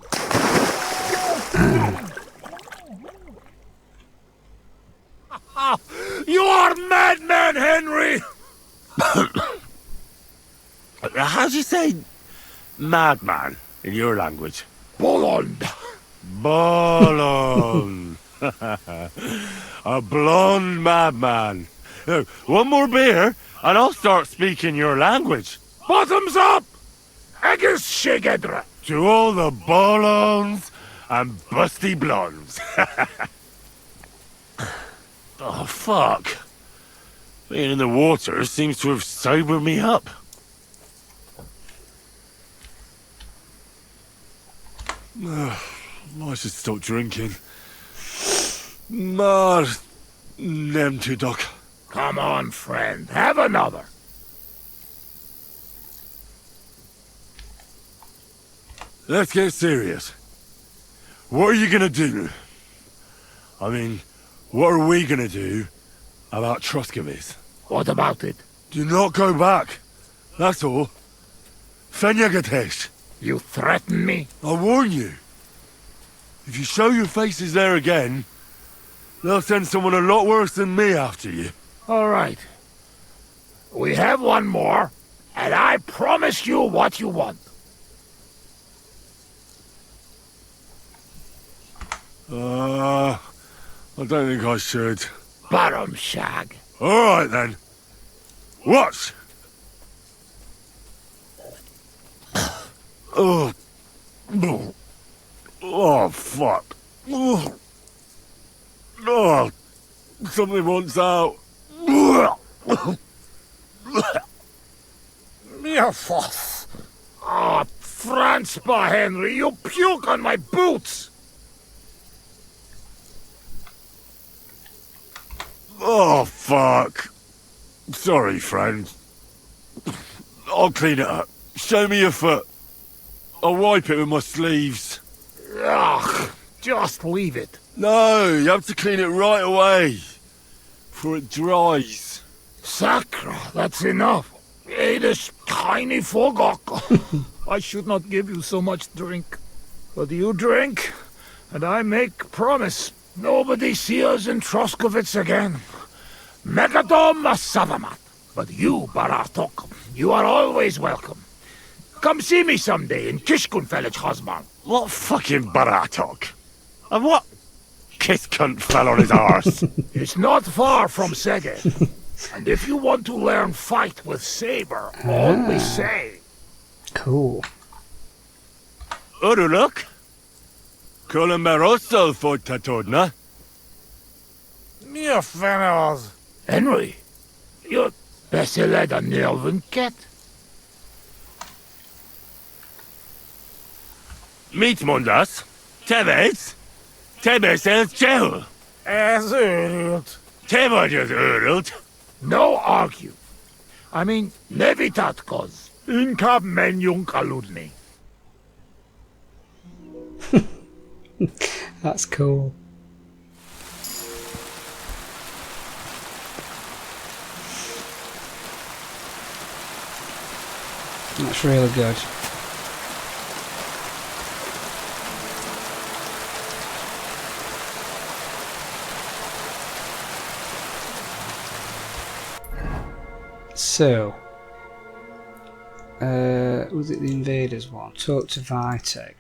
on, Henry! How do you say madman in your language? Bolond. Bolond. A blonde madman. One more beer, and I'll start speaking your language. Bottoms up! Agus Shigedra. To all the bolons and busty blondes. Oh, fuck. Being in the water seems to have sobered me up. I should stop drinking. Mar... Nem to doc. Come on, friend. Have another. Let's get serious. What are you gonna do? I mean, what are we gonna do about Troskovitz? What about it? Do not go back. That's all. Fenjagatesh. You threaten me? I warn you. If you show your faces there again, they'll send someone a lot worse than me after you. All right. We have one more, and I promise you what you want. I don't think I should. Bottom shag. All right then. Watch. Oh. Oh, fuck. Oh. Something wants out. Mirfoss. Ah, Franzpa, Henry, you puke on my boots. Oh, fuck. Sorry, friend. I'll clean it up. Show me your foot. I'll wipe it with my sleeves. Ugh, just leave it. No, you have to clean it right away. Before it dries. Sacra, that's enough. This tiny fogok. I should not give you so much drink. But you drink, and I make promise. Nobody see us in Troskovitz again. Megadom Savamat. But you, Baratok, you are always welcome. Come see me someday in Kishkunfelich Hosman. What fucking Baratok? And what kiss cunt fell on his arse? It's not far from Sege. And if you want to learn fight with saber, always say. Cool. Uruluk? Columeroso for Tatodna. Mia Fenos. Henry, you're better led a Nelvin cat. Meet Mundas. Tevez. Tebes és Chel. As urult. Tevez is urult. No argue. I mean, Nevitatkos. Inkab menjung kaludni. That's cool. That's really good. So, was it the Invaders one? Talk to Vitek.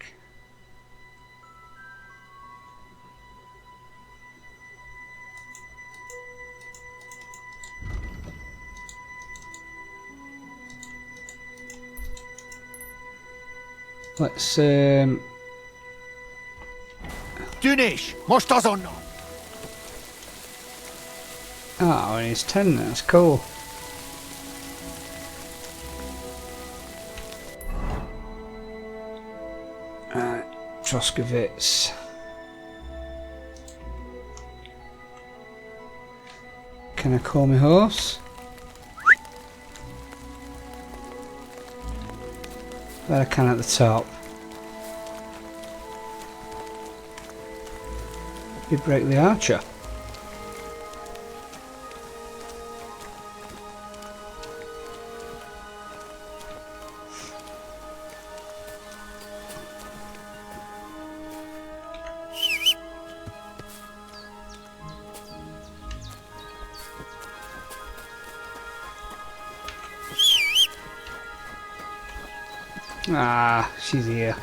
Let's Dunish, Mostazon. oh, and he's 10, that's cool. Troskovitz. Can I call my horse? That I can at the top. You break the archer. Ah, she's here.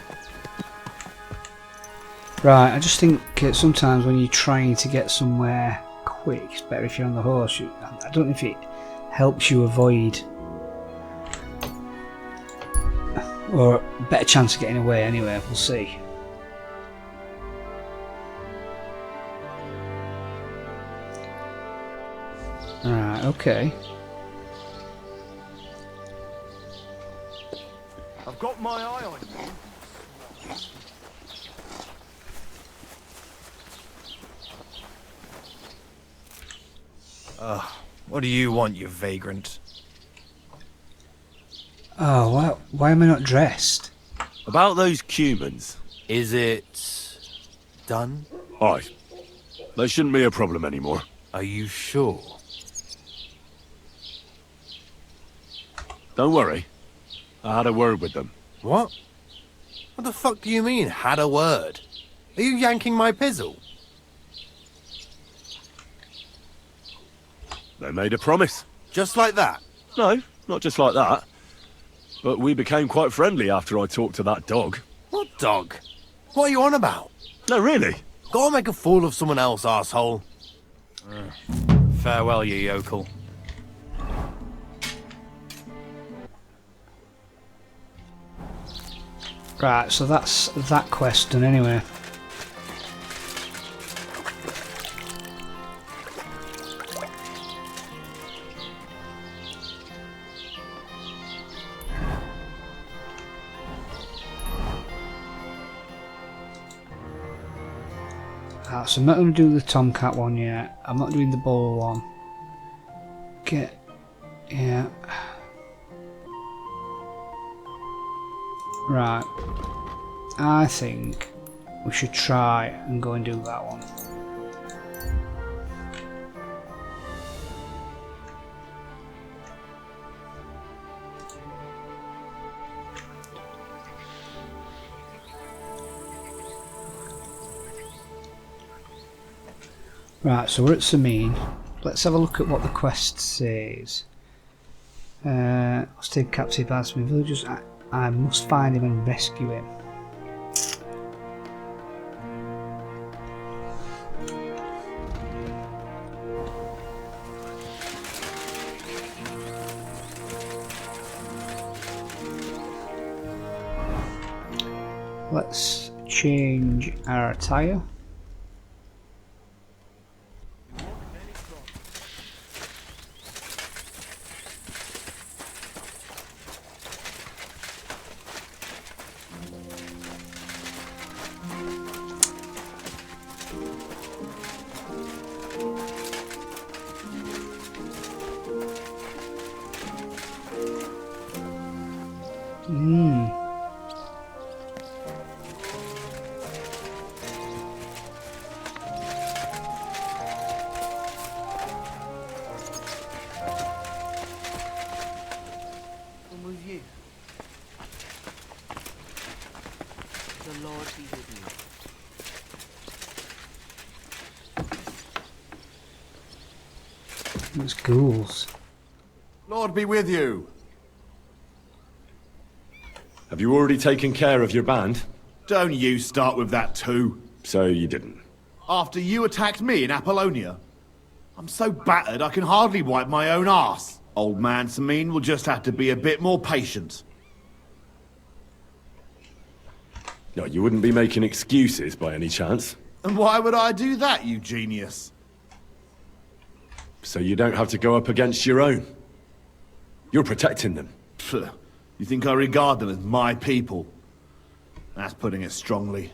Right, I just think sometimes when you're trying to get somewhere quick, it's better if you're on the horse. I don't know if it helps you avoid, or a better chance of getting away anyway, we'll see. Right, okay. I've got my eye on you. What do you want, you vagrant? Oh, why am I not dressed? About those Cumans. Is it done? Aye. They shouldn't be a problem anymore. Are you sure? Don't worry. I had a word with them. What? What the fuck do you mean, had a word? Are you yanking my pizzle? They made a promise. Just like that? No, not just like that. But we became quite friendly after I talked to that dog. What dog? What are you on about? No, really. Go and make a fool of someone else, arsehole. Farewell, you yokel. Right, so that's that quest done anyway. So I'm not going to do the Tomcat one yet. I'm not doing the Bull one. Yeah. Right. I think we should try and go and do that one. Right, so we're at Semine. Let's have a look at what the quest says. Let's take captive Asmin villagers. I must find him and rescue him. Let's change our attire. It's ghouls. Lord be with you. Have you already taken care of your band? Don't you start with that too. So you didn't. After you attacked me in Apollonia? I'm so battered I can hardly wipe my own arse. Old man Semine will just have to be a bit more patient. No, you wouldn't be making excuses by any chance. And why would I do that, you genius? So you don't have to go up against your own. You're protecting them. Pfft. You think I regard them as my people? That's putting it strongly.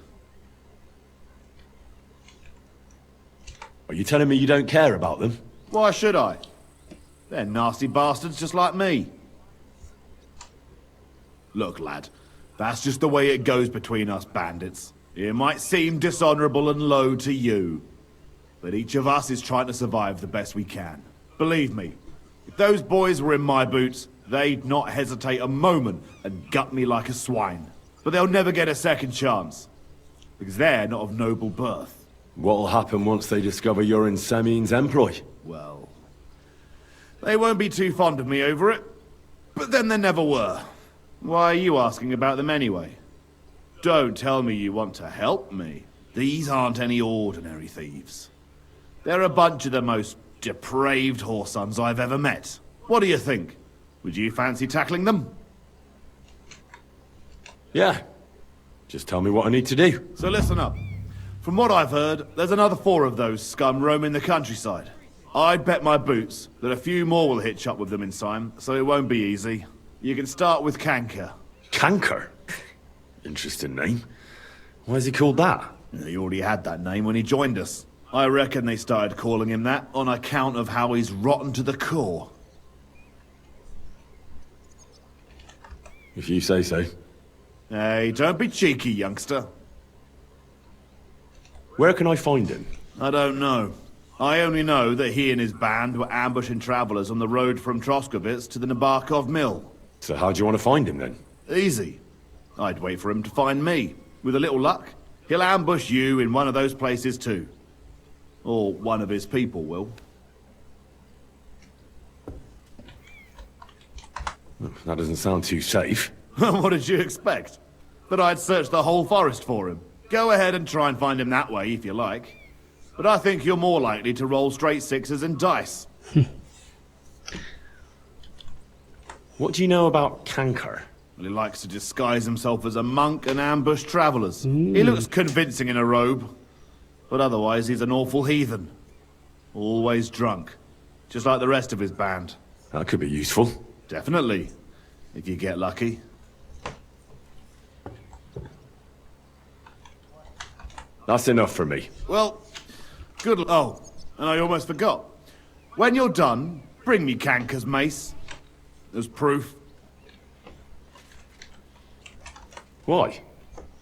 Are you telling me you don't care about them? Why should I? They're nasty bastards just like me. Look, lad, that's just the way it goes between us bandits. It might seem dishonorable and low to you, but each of us is trying to survive the best we can. Believe me, if those boys were in my boots, they'd not hesitate a moment and gut me like a swine. But they'll never get a second chance, because they're not of noble birth. What'll happen once they discover you're in Semine's employ? Well, they won't be too fond of me over it, but then they never were. Why are you asking about them anyway? Don't tell me you want to help me. These aren't any ordinary thieves. They're a bunch of the most depraved whoresons I've ever met. What do you think? Would you fancy tackling them? Yeah. Just tell me what I need to do. So listen up. From what I've heard, there's another 4 of those scum roaming the countryside. I'd bet my boots that a few more will hitch up with them in time, so it won't be easy. You can start with Canker. Canker? Interesting name. Why is he called that? He already had that name when he joined us. I reckon they started calling him that on account of how he's rotten to the core. If you say so. Hey, don't be cheeky, youngster. Where can I find him? I don't know. I only know that he and his band were ambushing travelers on the road from Troskovitz to the Nabarkov mill. So how do you want to find him then? Easy. I'd wait for him to find me. With a little luck, he'll ambush you in one of those places too. Or one of his people will. That doesn't sound too safe. What did you expect? That I'd search the whole forest for him? Go ahead and try and find him that way if you like. But I think you're more likely to roll straight 6s and dice. What do you know about Canker? Well, he likes to disguise himself as a monk and ambush travelers. He looks convincing in a robe. But otherwise, he's an awful heathen. Always drunk. Just like the rest of his band. That could be useful. Definitely. If you get lucky. That's enough for me. Well, good. Oh, and I almost forgot. When you're done, bring me Canker's mace. As proof. Why?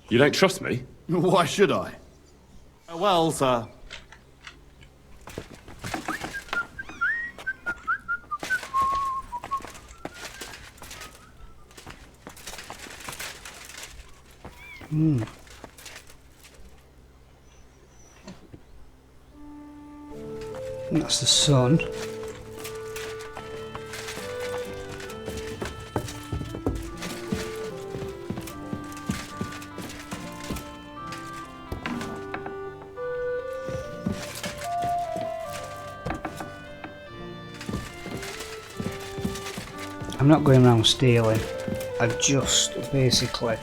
You don't trust me? Why should I? Well, sir. That's the sun. I'm not going around stealing. I'm just basically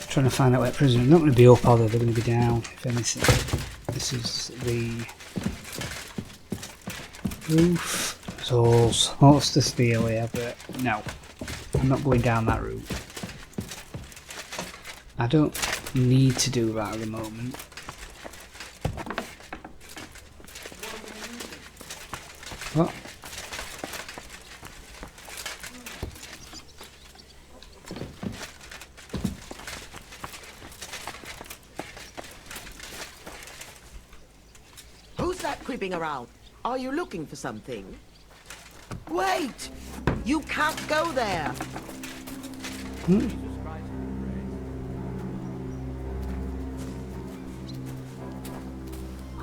trying to find out where prisoners. They're not going to be up, are they? They're going to be down, if anything. This is the roof. Souls. What's the steal here? But no, I'm not going down that route. I don't need to do that at the moment. What? Who's that creeping around? Are you looking for something? Wait! You can't go there!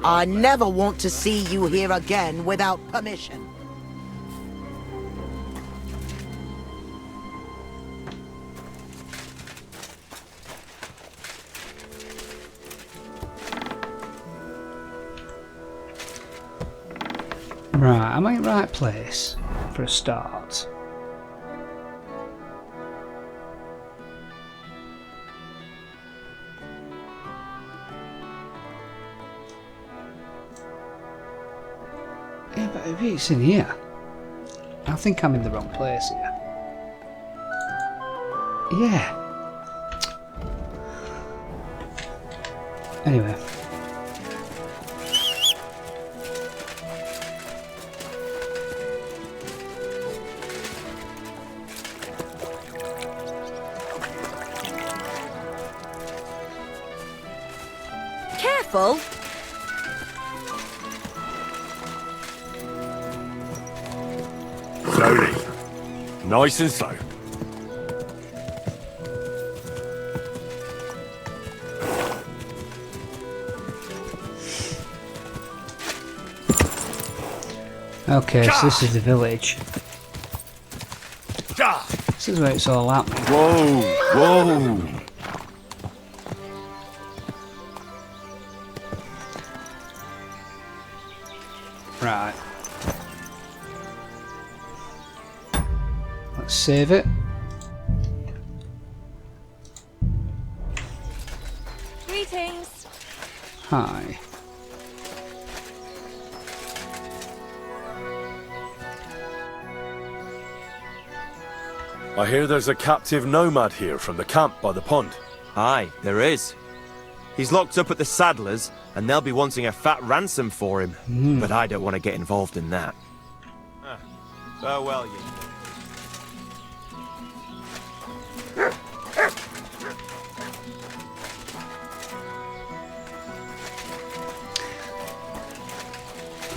I never want to see you here again without permission. Right, am I in the right place for a start? Yeah, but if it's in here, I think I'm in the wrong place here. Yeah. Anyway. Careful! Slowly. Nice and slow. Okay, so this is the village. This is where it's all happening. Whoa! Whoa! Right. Let's save it. Greetings. Hi. I hear there's a captive nomad here from the camp by the pond. Aye, there is. He's locked up at the Saddler's, and they'll be wanting a fat ransom for him. But I don't want to get involved in that. Farewell, you.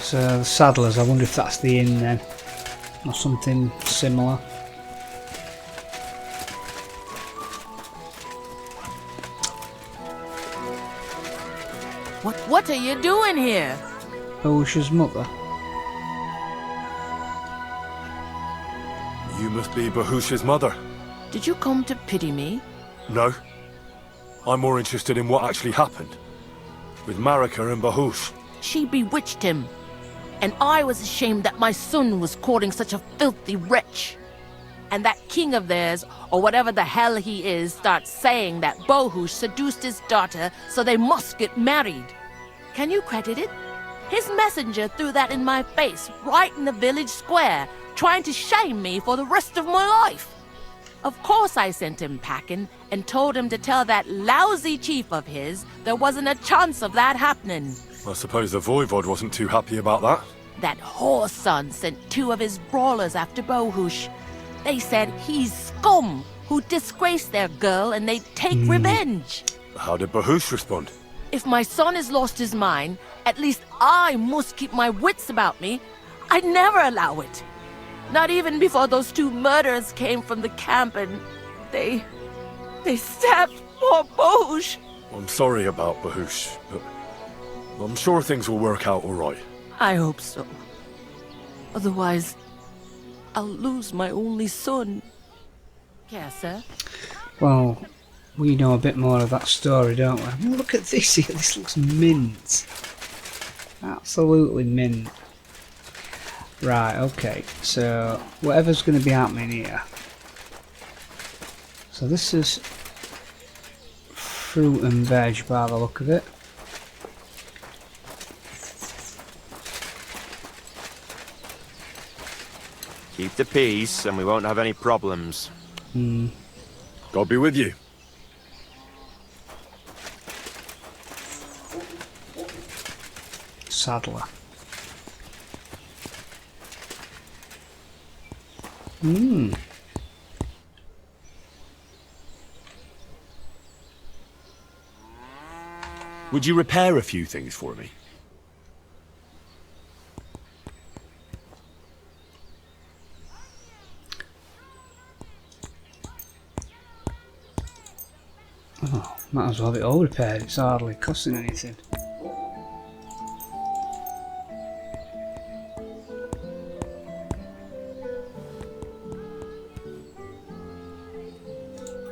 So the Saddlers, I wonder if that's the inn then, or something similar. What are you doing here? Osh's mother. You must be Bahush's mother. Did you come to pity me? No. I'm more interested in what actually happened. With Marika and Bahush. She bewitched him. And I was ashamed that my son was courting such a filthy wretch. And that king of theirs, or whatever the hell he is, starts saying that Bahush seduced his daughter, so they must get married. Can you credit it? His messenger threw that in my face, right in the village square, trying to shame me for the rest of my life. Of course I sent him packing, and told him to tell that lousy chief of his there wasn't a chance of that happening. I suppose the Voivod wasn't too happy about that. That whore's son sent 2 of his brawlers after Bahush. They said he's scum who disgraced their girl and they'd take revenge. How did Bahush respond? If my son has lost his mind, at least I must keep my wits about me. I'd never allow it. Not even before those 2 murderers came from the camp and they stabbed poor Bahush. I'm sorry about Bahush, but I'm sure things will work out all right. I hope so. Otherwise, I'll lose my only son. Yes, sir? Well, we know a bit more of that story, don't we? I mean, look at this here. This looks mint. Absolutely mint. Right, okay. So, whatever's going to be happening here. So this is fruit and veg by the look of it. Keep the peace, and we won't have any problems. God be with you. Saddler. Would you repair a few things for me? Oh, might as well have it all repaired. It's hardly costing anything.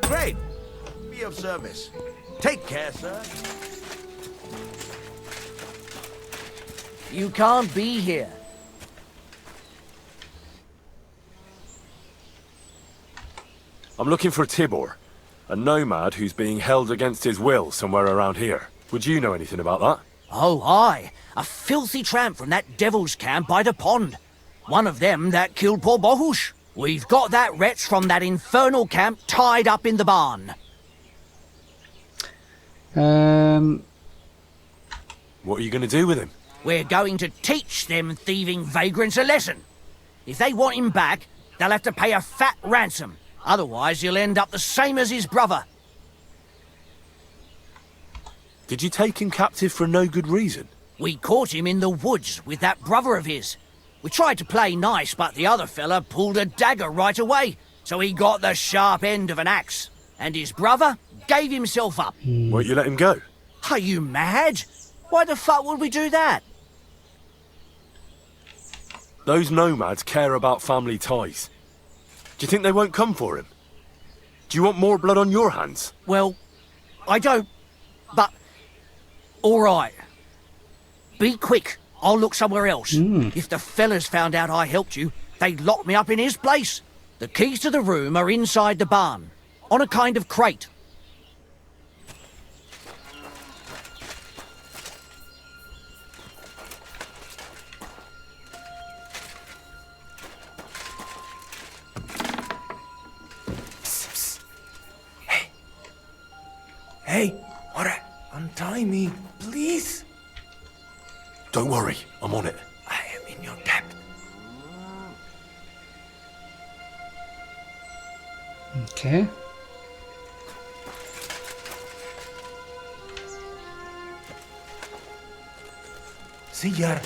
Great! Be of service. Take care, sir. You can't be here. I'm looking for Tibor, a nomad who's being held against his will somewhere around here. Would you know anything about that? Oh, aye. A filthy tramp from that devil's camp by the pond. One of them that killed poor Bahush. We've got that wretch from that infernal camp tied up in the barn. What are you going to do with him? We're going to teach them thieving vagrants a lesson. If they want him back, they'll have to pay a fat ransom. Otherwise, he'll end up the same as his brother. Did you take him captive for no good reason? We caught him in the woods with that brother of his. We tried to play nice, but the other fella pulled a dagger right away, so he got the sharp end of an axe. And his brother gave himself up. Won't you let him go? Are you mad? Why the fuck would we do that? Those nomads care about family ties. Do you think they won't come for him? Do you want more blood on your hands? Well, I don't, but... All right. Be quick. I'll look somewhere else. If the fellas found out I helped you, they'd lock me up in his place. The keys to the room are inside the barn, on a kind of crate. Hey, alright, untie me, please. Don't worry, I'm on it. I am in your debt. Okay. Sigar,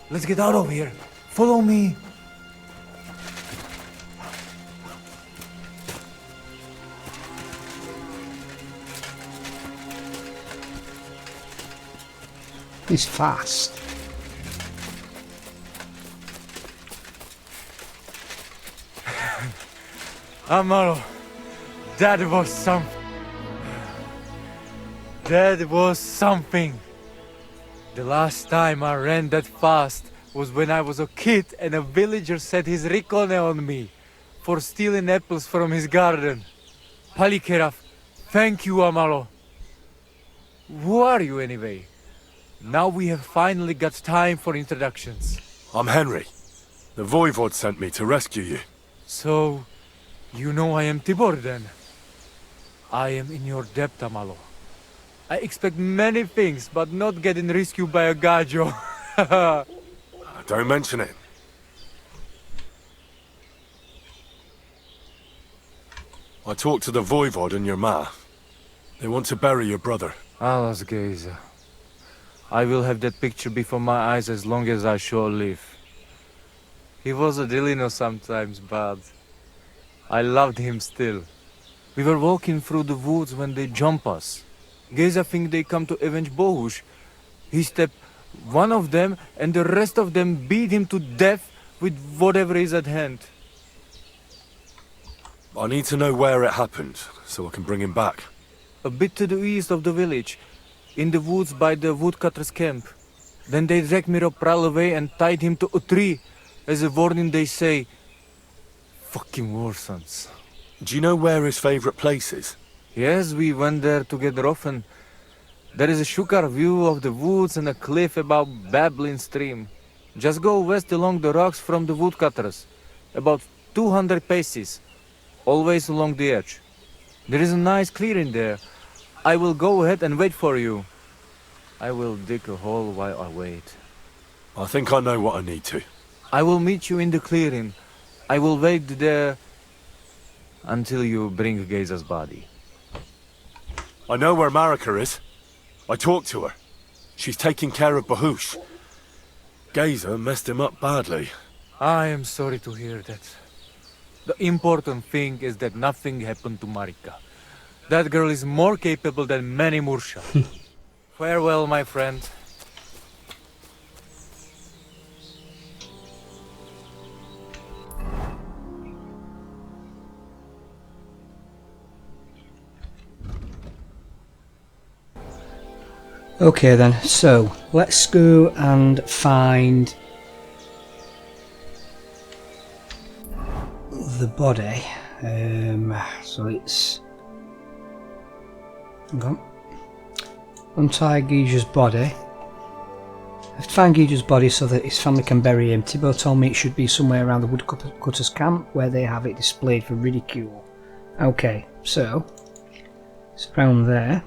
let's get out of here. Follow me. He's fast. Amaro, that was something. That was something. The last time I ran that fast was when I was a kid and a villager set his ricone on me for stealing apples from his garden. Palikeraf, thank you, Amaro. Who are you anyway? Now we have finally got time for introductions. I'm Henry. The Voivod sent me to rescue you. So, you know I am Tibor then? I am in your debt, Amalo. I expect many things, but not getting rescued by a gajo. Don't mention it. I talked to the Voivod and your ma. They want to bury your brother. Alas, Geza. I will have that picture before my eyes as long as I shall live. He was a Delino sometimes, but I loved him still. We were walking through the woods when they jump us. Geza think they come to avenge Bohush. He stepped one of them and the rest of them beat him to death with whatever is at hand. I need to know where it happened, so I can bring him back. A bit to the east of the village, in the woods by the woodcutter's camp. Then they dragged Miropral away and tied him to a tree. As a warning they say, fucking war sons. Do you know where his favorite place is? Yes, we went there together often. There is a shukar view of the woods and a cliff above babbling stream. Just go west along the rocks from the woodcutters. About 200 paces. Always along the edge. There is a nice clearing there. I will go ahead and wait for you. I will dig a hole while I wait. I think I know what I need to. I will meet you in the clearing. I will wait there until you bring Geza's body. I know where Marika is. I talked to her. She's taking care of Bahush. Geza messed him up badly. I am sorry to hear that. The important thing is that nothing happened to Marika. That girl is more capable than many Mursha. Farewell, my friend. Okay then, so let's go and find the body. So it's... Hang on. Untie Gija's body. I have to find Gija's body so that his family can bury him. Tibor told me it should be somewhere around the woodcutter's camp where they have it displayed for ridicule. Okay, so it's around there.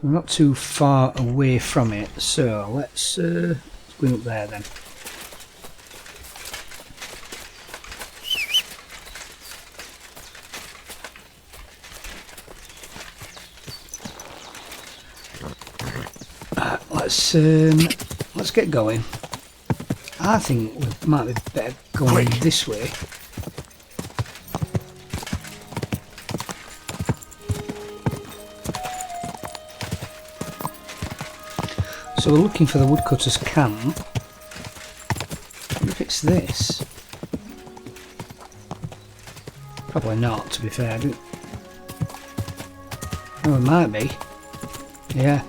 I'm not too far away from it, so let's go up there then. Let's get going. I think we might be better going this way. So we're looking for the woodcutter's camp, which fix this? Probably not, to be fair. Oh, it might be. Yeah.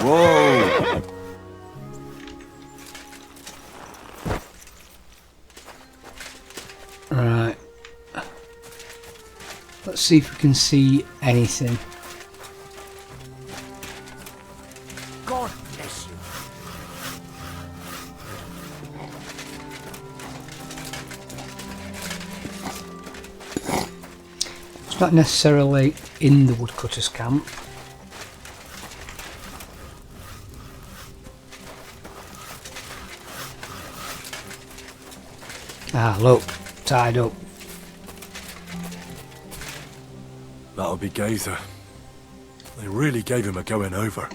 Whoa! Right. Let's see if we can see anything. God bless you. It's not necessarily in the woodcutter's camp. Ah, look, tied up. That'll be Gazer. They really gave him a going over.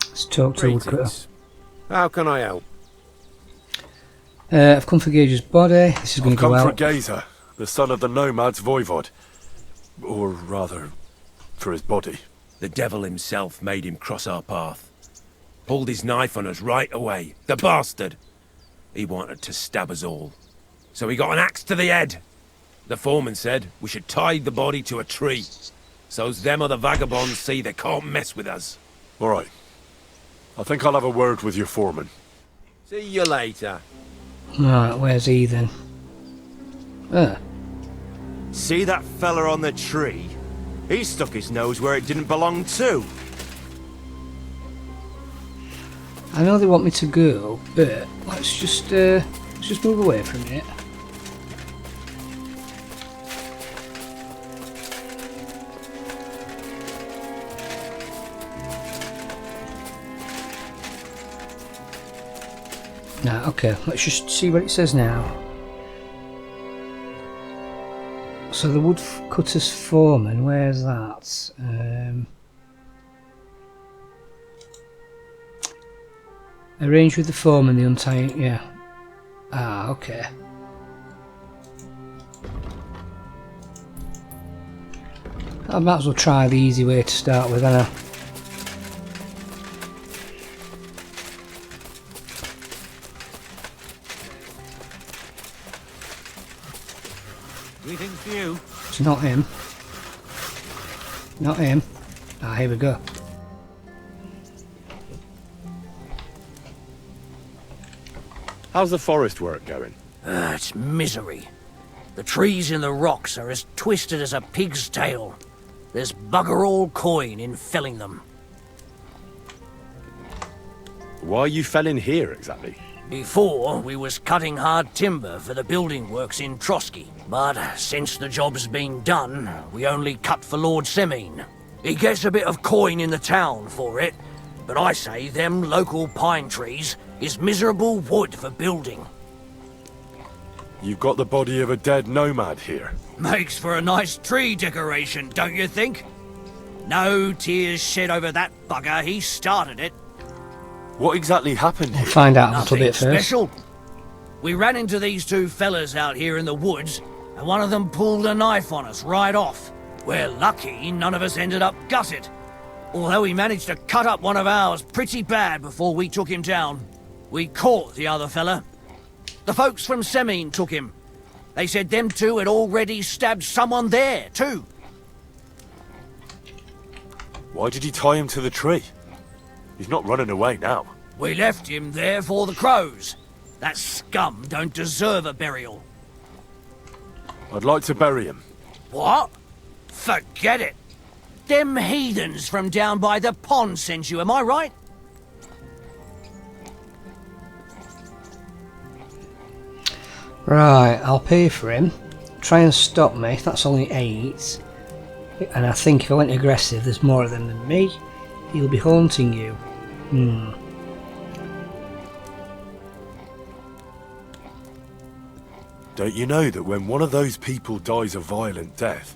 Let's talk to the woodcutter. How can I help? I've come for Gage's body. This is going to go I've come out. for Gazer, the son of the nomad's voivod. Or rather, for his body. The devil himself made him cross our path. Pulled his knife on us right away. The bastard! He wanted to stab us all. So he got an axe to the head. The foreman said we should tie the body to a tree. So's them other vagabonds see they can't mess with us. All right. I think I'll have a word with your foreman. See you later. Right, where's he then? See that fella on the tree? He stuck his nose where it didn't belong to. I know they want me to go, but let's just move away from it. Nah, okay, let's just see what it says now. So the woodcutter's foreman, where's that? Arrange with the foreman the untying, yeah. Ah, okay. I might as well try the easy way to start with, I know. Greetings to you. It's not him. Not him. Ah, here we go. How's the forest work going? It's misery. The trees in the rocks are as twisted as a pig's tail. There's bugger all coin in felling them. Why are you felling here exactly? Before, we was cutting hard timber for the building works in Trotsky. But since the job's been done, we only cut for Lord Semine. He gets a bit of coin in the town for it, but I say them local pine trees is miserable wood for building. You've got the body of a dead nomad here. Makes for a nice tree decoration, don't you think? No tears shed over that bugger, he started it. What exactly happened here? We'll find out a little Nothing bit first. special. We ran into these two fellas out here in the woods, and one of them pulled a knife on us right off. We're lucky none of us ended up gutted, although he managed to cut up one of ours pretty bad before we took him down. We caught the other fella. The folks from Semine took him. They said them two had already stabbed someone there, too. Why did you tie him to the tree? He's not running away now. We left him there for the crows. That scum don't deserve a burial. I'd like to bury him. What? Forget it. Them heathens from down by the pond sent you, am I right? Right, I'll pay for him. Try and stop me, that's only 8. And I think if I went aggressive, there's more of them than me. He'll be haunting you. Don't you know that when one of those people dies a violent death,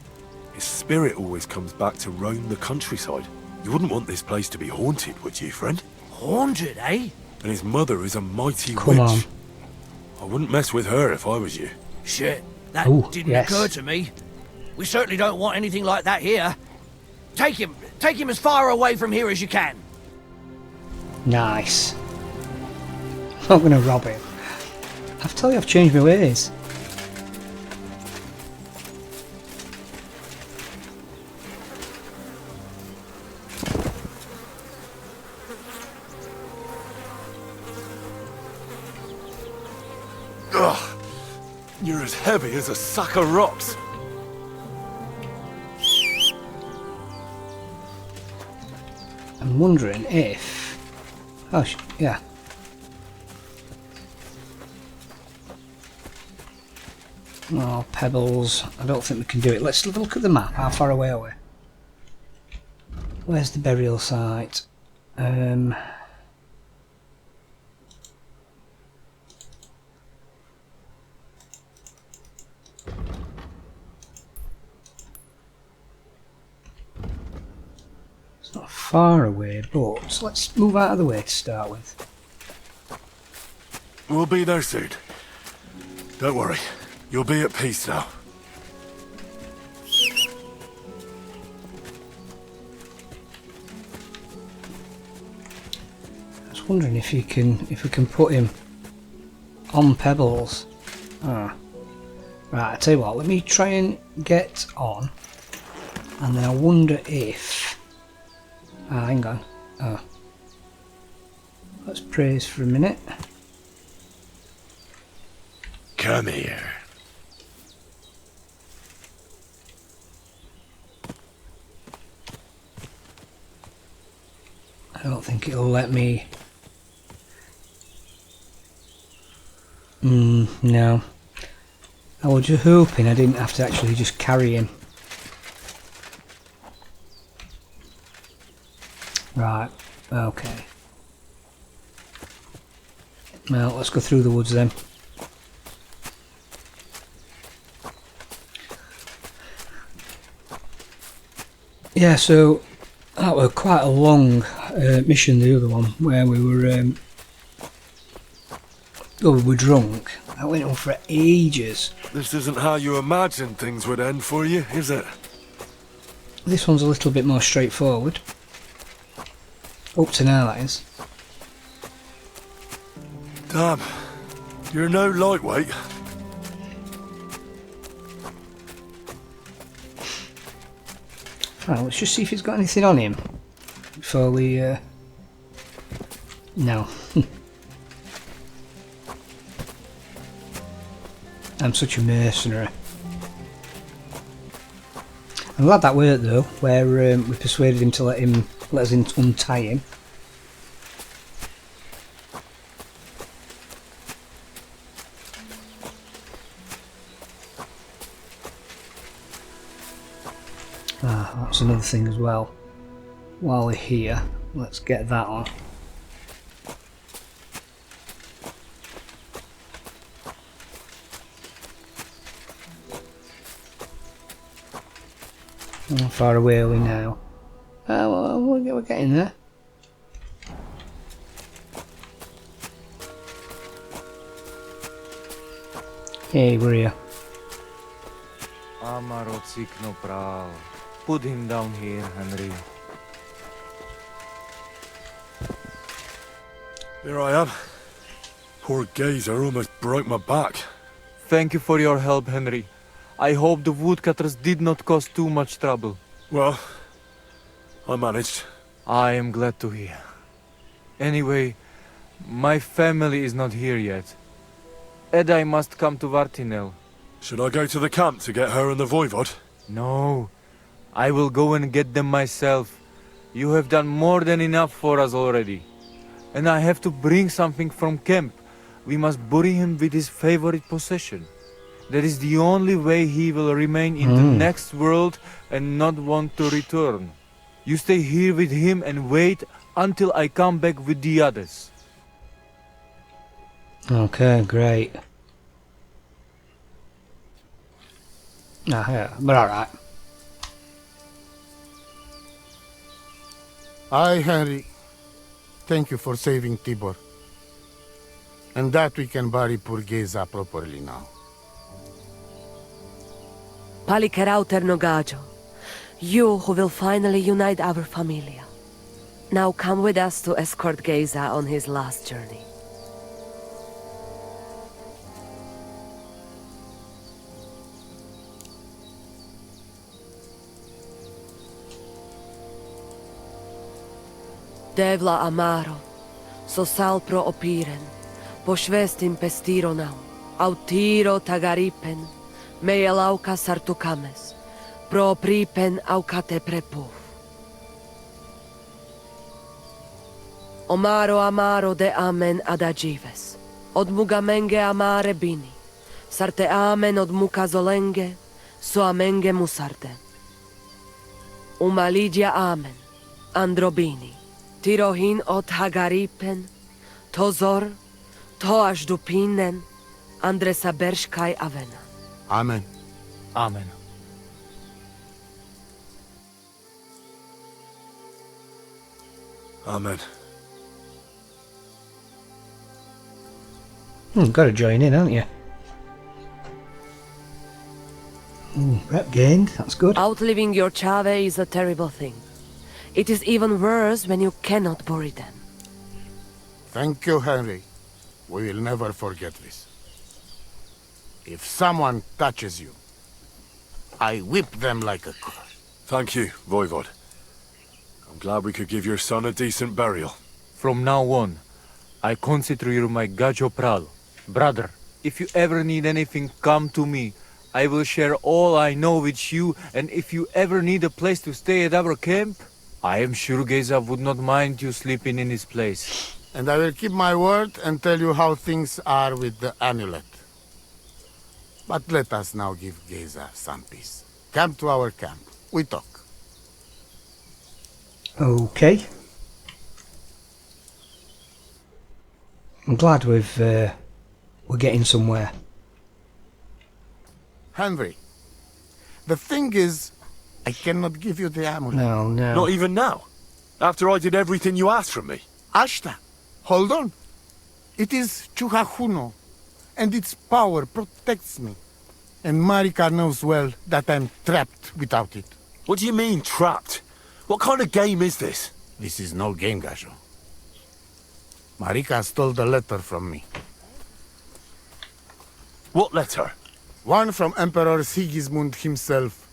his spirit always comes back to roam the countryside? You wouldn't want this place to be haunted, would you, friend? Haunted, eh? And his mother is a mighty Come witch. on. I wouldn't mess with her if I was you. Shit, that Ooh, didn't yes. occur to me. We certainly don't want anything like that here. Take him as far away from here as you can. Nice. not going to rob him. I've told you I've changed my ways. Ugh, you're as heavy as a sack of rocks. I'm wondering if... Oh, yeah. Oh, pebbles. I don't think we can do it. Let's have a look at the map. How far away are we? Where's the burial site? It's not far away, but let's move out of the way to start with. We'll be there soon. Don't worry. You'll be at peace now. I was wondering if we can put him on pebbles. Ah. Right, I tell you what, let me try and get on, and then I wonder if... Ah, hang on. Oh. Let's praise for a minute. Come here. I don't think it'll let me... No. I was just hoping I didn't have to actually just carry him. Right, okay. Well, let's go through the woods then. Yeah, so that was quite a long mission, the other one, where we were we were drunk. That went on for ages. This isn't how you imagined things would end for you, is it? This one's a little bit more straightforward. Up to now, that is. Damn, you're no lightweight. Right, let's just see if he's got anything on him before we... No. I'm such a mercenary. I'm glad that worked though, where we persuaded him to let us untie him. Ah, that's another thing as well. While we're here, let's get that on. How far away are we now? Well, we're getting there. Hey, we're here. Amarotsikno prav. Put him down here, Henry. Here I am. Poor Gazer almost broke my back. Thank you for your help, Henry. I hope the woodcutters did not cause too much trouble. Well, I managed. I am glad to hear. Anyway, my family is not here yet. Edai must come to Vartinel. Should I go to the camp to get her and the voivod? No. I will go and get them myself. You have done more than enough for us already. And I have to bring something from camp. We must bury him with his favorite possession. That is the only way he will remain in the next world and not want to return. You stay here with him and wait until I come back with the others. Okay, great. Ah, yeah, but alright. Aye, Henry. Thank you for saving Tibor. And that we can bury poor Geza properly now. Palikerau Ternogajo, you who will finally unite our familia. Now come with us to escort Geza on his last journey. Devla amaro, so sal pro opiren, po švestim pestironau, autiro tagaripen, mejelauka sartukames, pro pripen aukate prepuf. Omaro amaro de amen adagives, od mugamenge amare bini, sarte amen od muka zolenge, so amenge musarte. Umalidia amen, androbini, tirohin od hagaripen, tozor, to až dupinen, andresa berškaj avena. Amen. Amen. Amen. Got to join in, haven't you? Rep gained, that's good. Outliving your chave is a terrible thing. It is even worse when you cannot bury them. Thank you, Henry. We will never forget this. If someone touches you, I whip them like a cur. Thank you, Voivod. I'm glad we could give your son a decent burial. From now on, I consider you my gajo pral. Brother, if you ever need anything, come to me. I will share all I know with you, and if you ever need a place to stay at our camp, I am sure Geza would not mind you sleeping in his place. And I will keep my word and tell you how things are with the amulet. But let us now give Geza some peace. Come to our camp. We talk. Okay. I'm glad we're getting somewhere. Henry, the thing is, I cannot give you the amulet. No. Not even now? After I did everything you asked from me? Ashta, hold on. It is Chuhajuno, and its power protects me. And Marika knows well that I'm trapped without it. What do you mean, trapped? What kind of game is this? This is no game, Gajo. Marika stole the letter from me. What letter? One from Emperor Sigismund himself.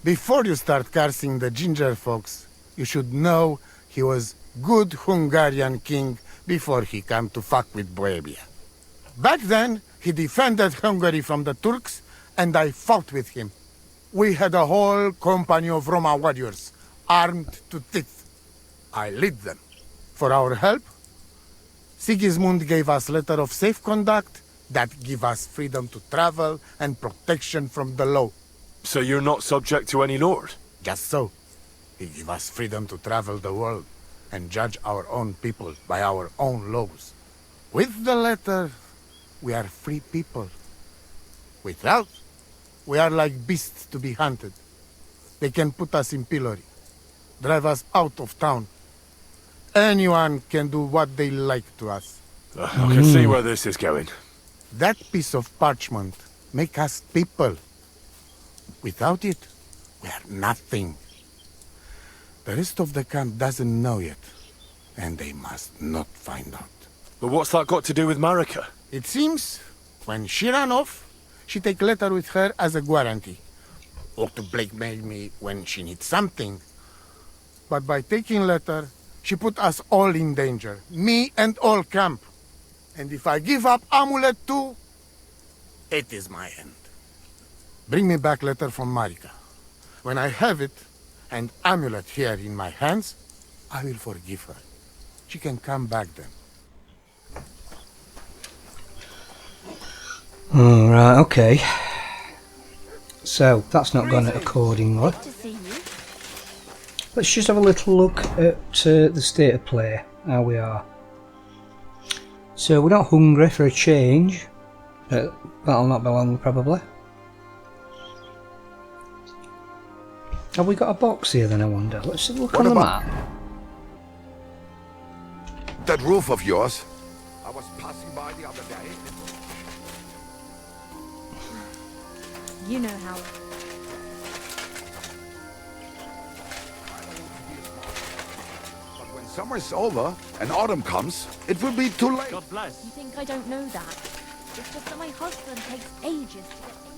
Before you start cursing the ginger folks, you should know he was good Hungarian king before he came to fuck with Bohemia. Back then, he defended Hungary from the Turks, and I fought with him. We had a whole company of Roma warriors, armed to teeth. I led them. For our help, Sigismund gave us letter of safe conduct that give us freedom to travel and protection from the law. So you're not subject to any lord? Just so. He give us freedom to travel the world and judge our own people by our own laws. With the letter, we are free people. Without, we are like beasts to be hunted. They can put us in pillory, drive us out of town. Anyone can do what they like to us. I can see where this is going. That piece of parchment make us people. Without it, we are nothing. The rest of the camp doesn't know yet, and they must not find out. But what's that got to do with Marika? It seems, when she ran off, she take letter with her as a guarantee, or to blackmail me when she needs something. But by taking letter, she put us all in danger, me and all camp. And if I give up amulet too, it is my end. Bring me back letter from Marika. When I have it, and amulet here in my hands, I will forgive her. She can come back then. Alright, okay. So, that's not gone accordingly. Let's just have a little look at the state of play, how we are. So, we're not hungry for a change. That'll not be long, probably. Have we got a box here then, I wonder? Let's look on the map. That roof of yours? I was passing by the other day. You know how. But when summer's over and autumn comes, it will be too late. God bless. You think I don't know that? It's just that my husband takes ages to get anything.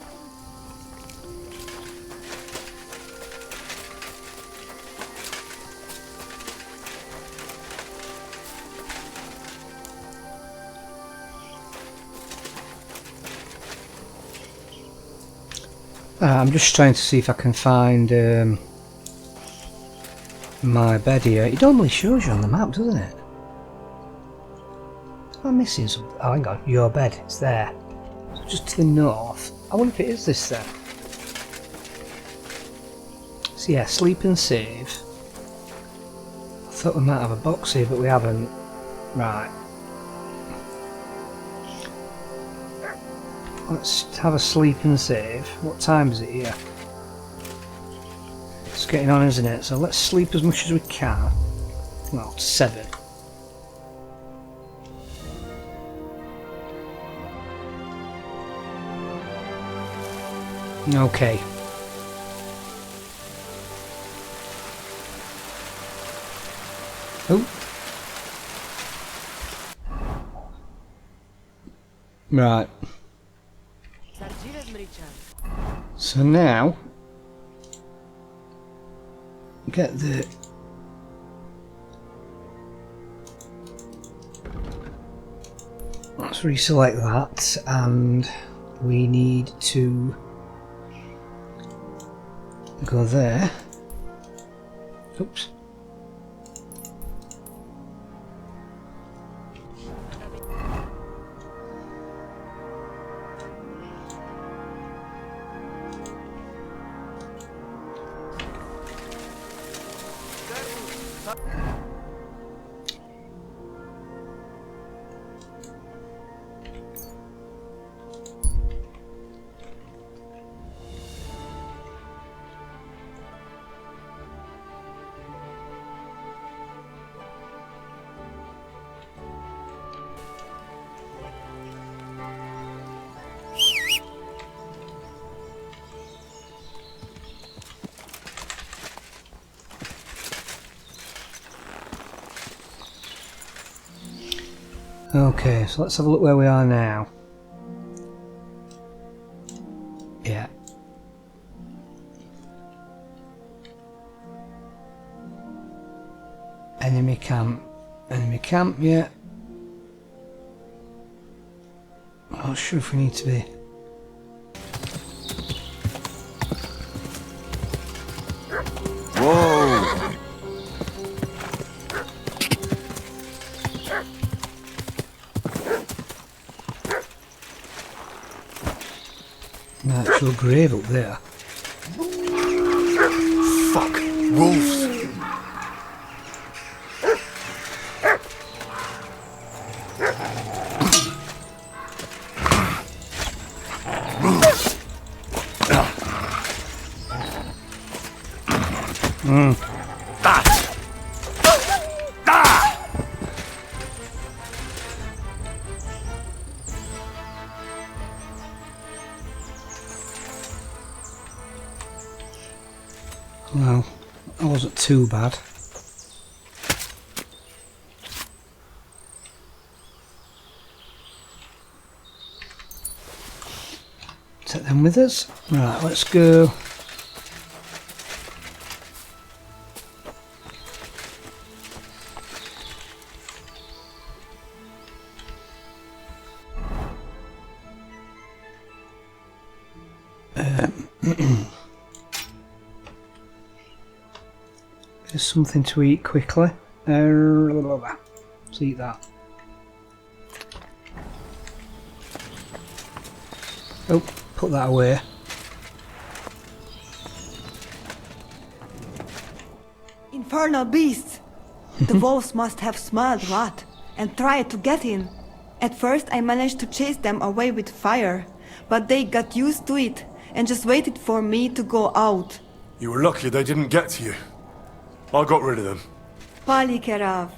I'm just trying to see if I can find my bed here. It normally shows you on the map, doesn't it? Am I missing something? Oh, hang on. Your bed. It's there. So just to the north. I wonder if it is this then. So yeah, sleep and save. I thought we might have a box here, but we haven't. Right. Let's have a sleep and save. What time is it here? It's getting on, isn't it? So let's sleep as much as we can. Well, 7. Okay. Oh. Right. So now, get the let's reselect that, and we need to go there. Oops. Okay, so let's have a look where we are now. Yeah. Enemy camp. Enemy camp, yeah. I'm not sure if we need to be... Whoa! An actual grave up there. Fuck! Wolves! Well, that wasn't too bad. Take them with us. Right, let's go. Just something to eat quickly. Let's eat that. Oh, put that away. Infernal beasts! The wolves must have smelled rat and tried to get in. At first I managed to chase them away with fire, but they got used to it and just waited for me to go out. You were lucky they didn't get to you. I got rid of them. Palikerav,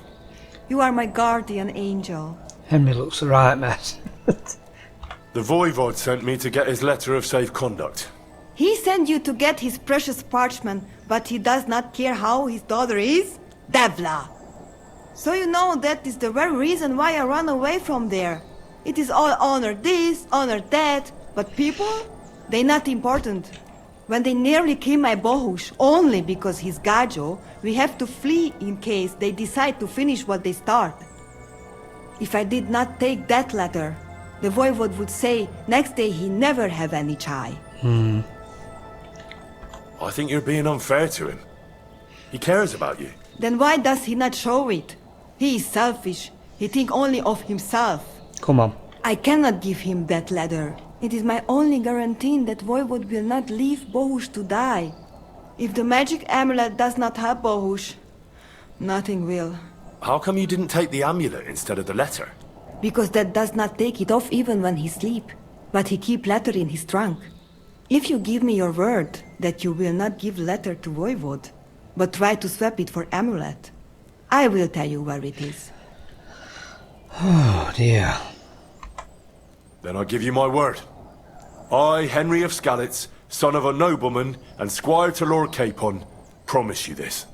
you are my guardian angel. Hermit looks a right mess. The Voivod sent me to get his letter of safe conduct. He sent you to get his precious parchment, but he does not care how his daughter is? Devla! So you know that is the very reason why I run away from there. It is all honor this, honor that, but people? They not important. When they nearly kill my Bohush, only because he's Gajo, we have to flee in case they decide to finish what they start. If I did not take that letter, the Voivod would say next day he never have any chai. I think you're being unfair to him. He cares about you. Then why does he not show it? He is selfish. He thinks only of himself. Come on. I cannot give him that letter. It is my only guarantee that Voivod will not leave Bohush to die. If the magic amulet does not help Bohush, nothing will. How come you didn't take the amulet instead of the letter? Because that does not take it off even when he sleep. But he keep letter in his trunk. If you give me your word that you will not give letter to Voivod, but try to swap it for amulet, I will tell you where it is. Oh dear. Then I give you my word. I, Henry of Skalitz, son of a nobleman and squire to Lord Capon, promise you this.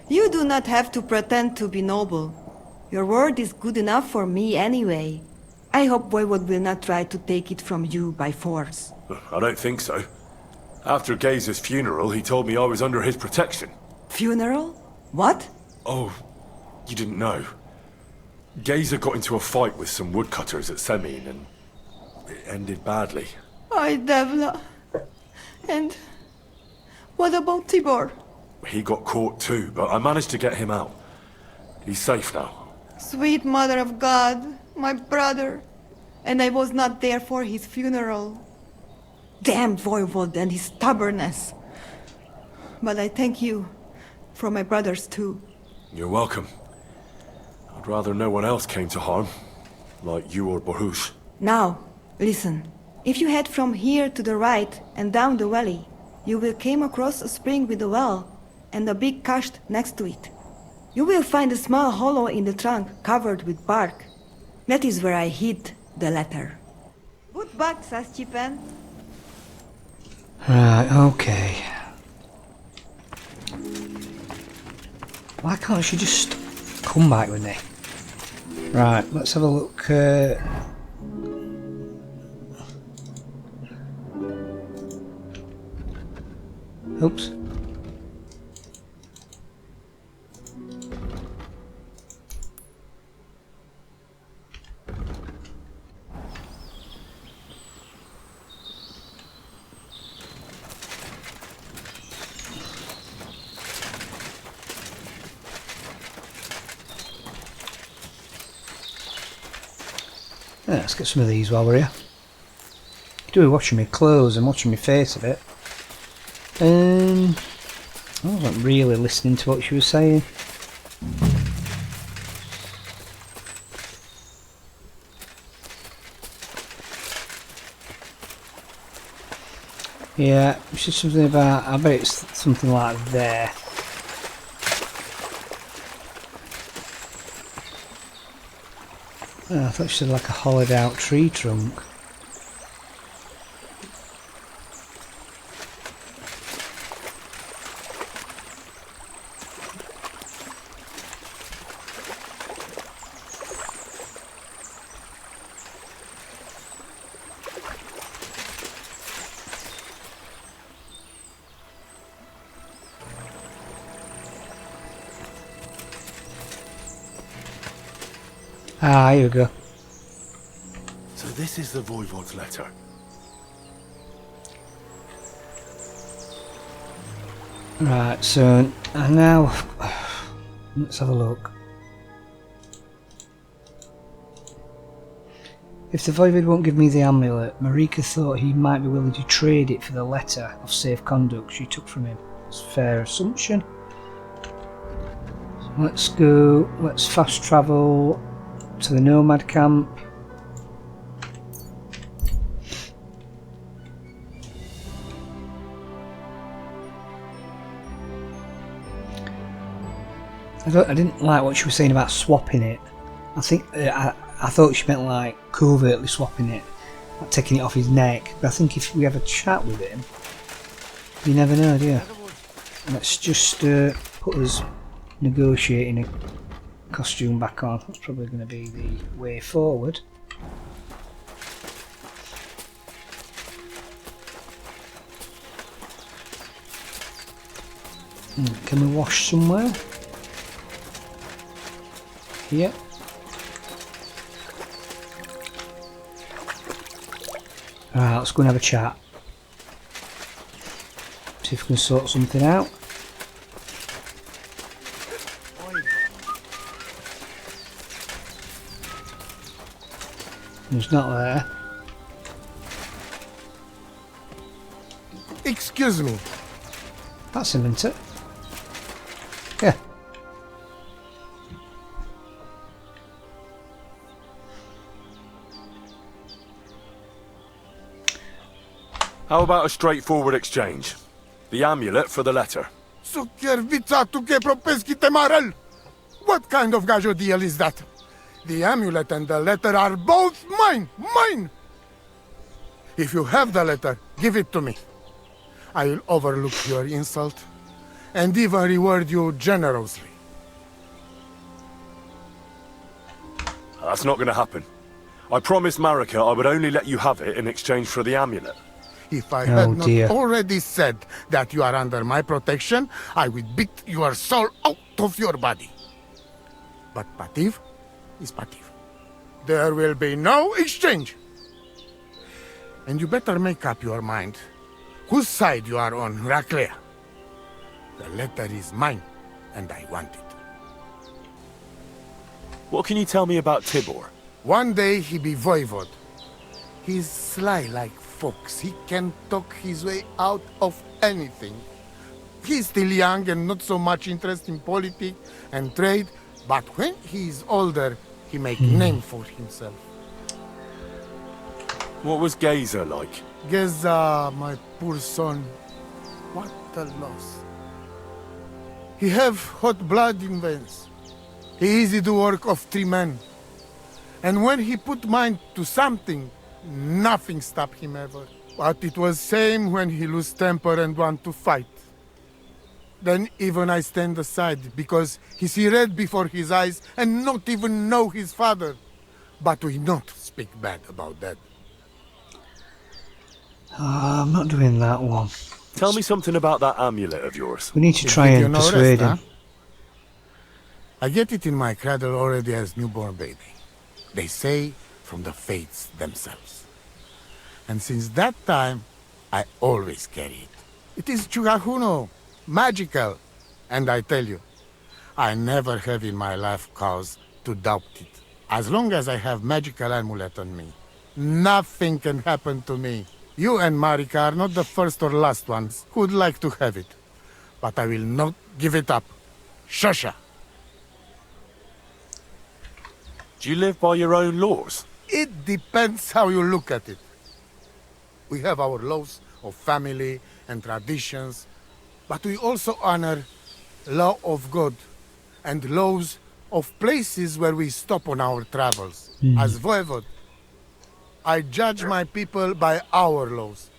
You do not have to pretend to be noble. Your word is good enough for me anyway. I hope Voivod will not try to take it from you by force. I don't think so. After Gazer's funeral, he told me I was under his protection. Funeral? What? Oh, you didn't know. Gazer got into a fight with some woodcutters at Semine, and it ended badly. Ay, Devla. And what about Tibor? He got caught too, but I managed to get him out. He's safe now. Sweet Mother of God, my brother. And I was not there for his funeral. Damn Voivod and his stubbornness. But I thank you for my brothers too. You're welcome. I'd rather no one else came to harm, like you or Bohush. Now, listen. If you head from here to the right and down the valley, you will come across a spring with a well and a big kasht next to it. You will find a small hollow in the trunk covered with bark. That is where I hid the letter. Good luck, Saschipen. Right, okay. Why can't she just come back with me? Right, let's have a look. Oops. Yeah, let's get some of these while we're here. Do washing my clothes and watching my face a bit. I wasn't really listening to what she was saying. Yeah, it's just something about, I bet it's something like there. Oh, I thought she said like a hollowed out tree trunk. Ah, here we go. So this is the Voivod's letter. Right, so now let's have a look. If the Voivod won't give me the amulet, Marika thought he might be willing to trade it for the letter of safe conduct she took from him. It's a fair assumption. So let's go, let's fast travel to the nomad camp. I didn't like what she was saying about swapping it. I think I thought she meant like covertly swapping it, like taking it off his neck. But I think if we have a chat with him, you never know, do you? Let's just put us negotiating a costume back on. That's probably going to be the way forward. Can we wash somewhere? Here. Alright, let's go and have a chat. See if we can sort something out. He's not there. Excuse me. That's him, isn't it? Yeah. How about a straightforward exchange? The amulet for the letter. What kind of gajo deal is that? The amulet and the letter are both mine! Mine! If you have the letter, give it to me. I will overlook your insult and even reward you generously. That's not going to happen. I promised Marika I would only let you have it in exchange for the amulet. If I had not already said that you are under my protection, I would beat your soul out of your body. But Pativ is Pativ. There will be no exchange. And you better make up your mind whose side you are on, Raclea. The letter is mine, and I want it. What can you tell me about Tibor? One day he be voivod. He's sly like fox. He can talk his way out of anything. He's still young and not so much interested in politics and trade, but when he is older, he make name for himself. What was Geza like? Geza, my poor son, what a loss. He have hot blood in veins. He easy to work of 3 men. And when he put mind to something, nothing stop him ever. But it was same when he lose temper and want to fight. Then even I stand aside, because he see red before his eyes and not even know his father. But we not speak bad about that. I'm not doing that one. Tell me something about that amulet of yours. We need to try and persuade him. I get it in my cradle already as newborn baby. They say from the fates themselves. And since that time, I always carry it. It is Chugahuno, magical. And I tell you, I never have in my life cause to doubt it. As long as I have magical amulet on me, nothing can happen to me. You and Marika are not the first or last ones who would like to have it. But I will not give it up. Shosha! Do you live by your own laws? It depends how you look at it. We have our laws of family and traditions, but we also honor law of God and laws of places where we stop on our travels. As voivod, I judge my people by our laws.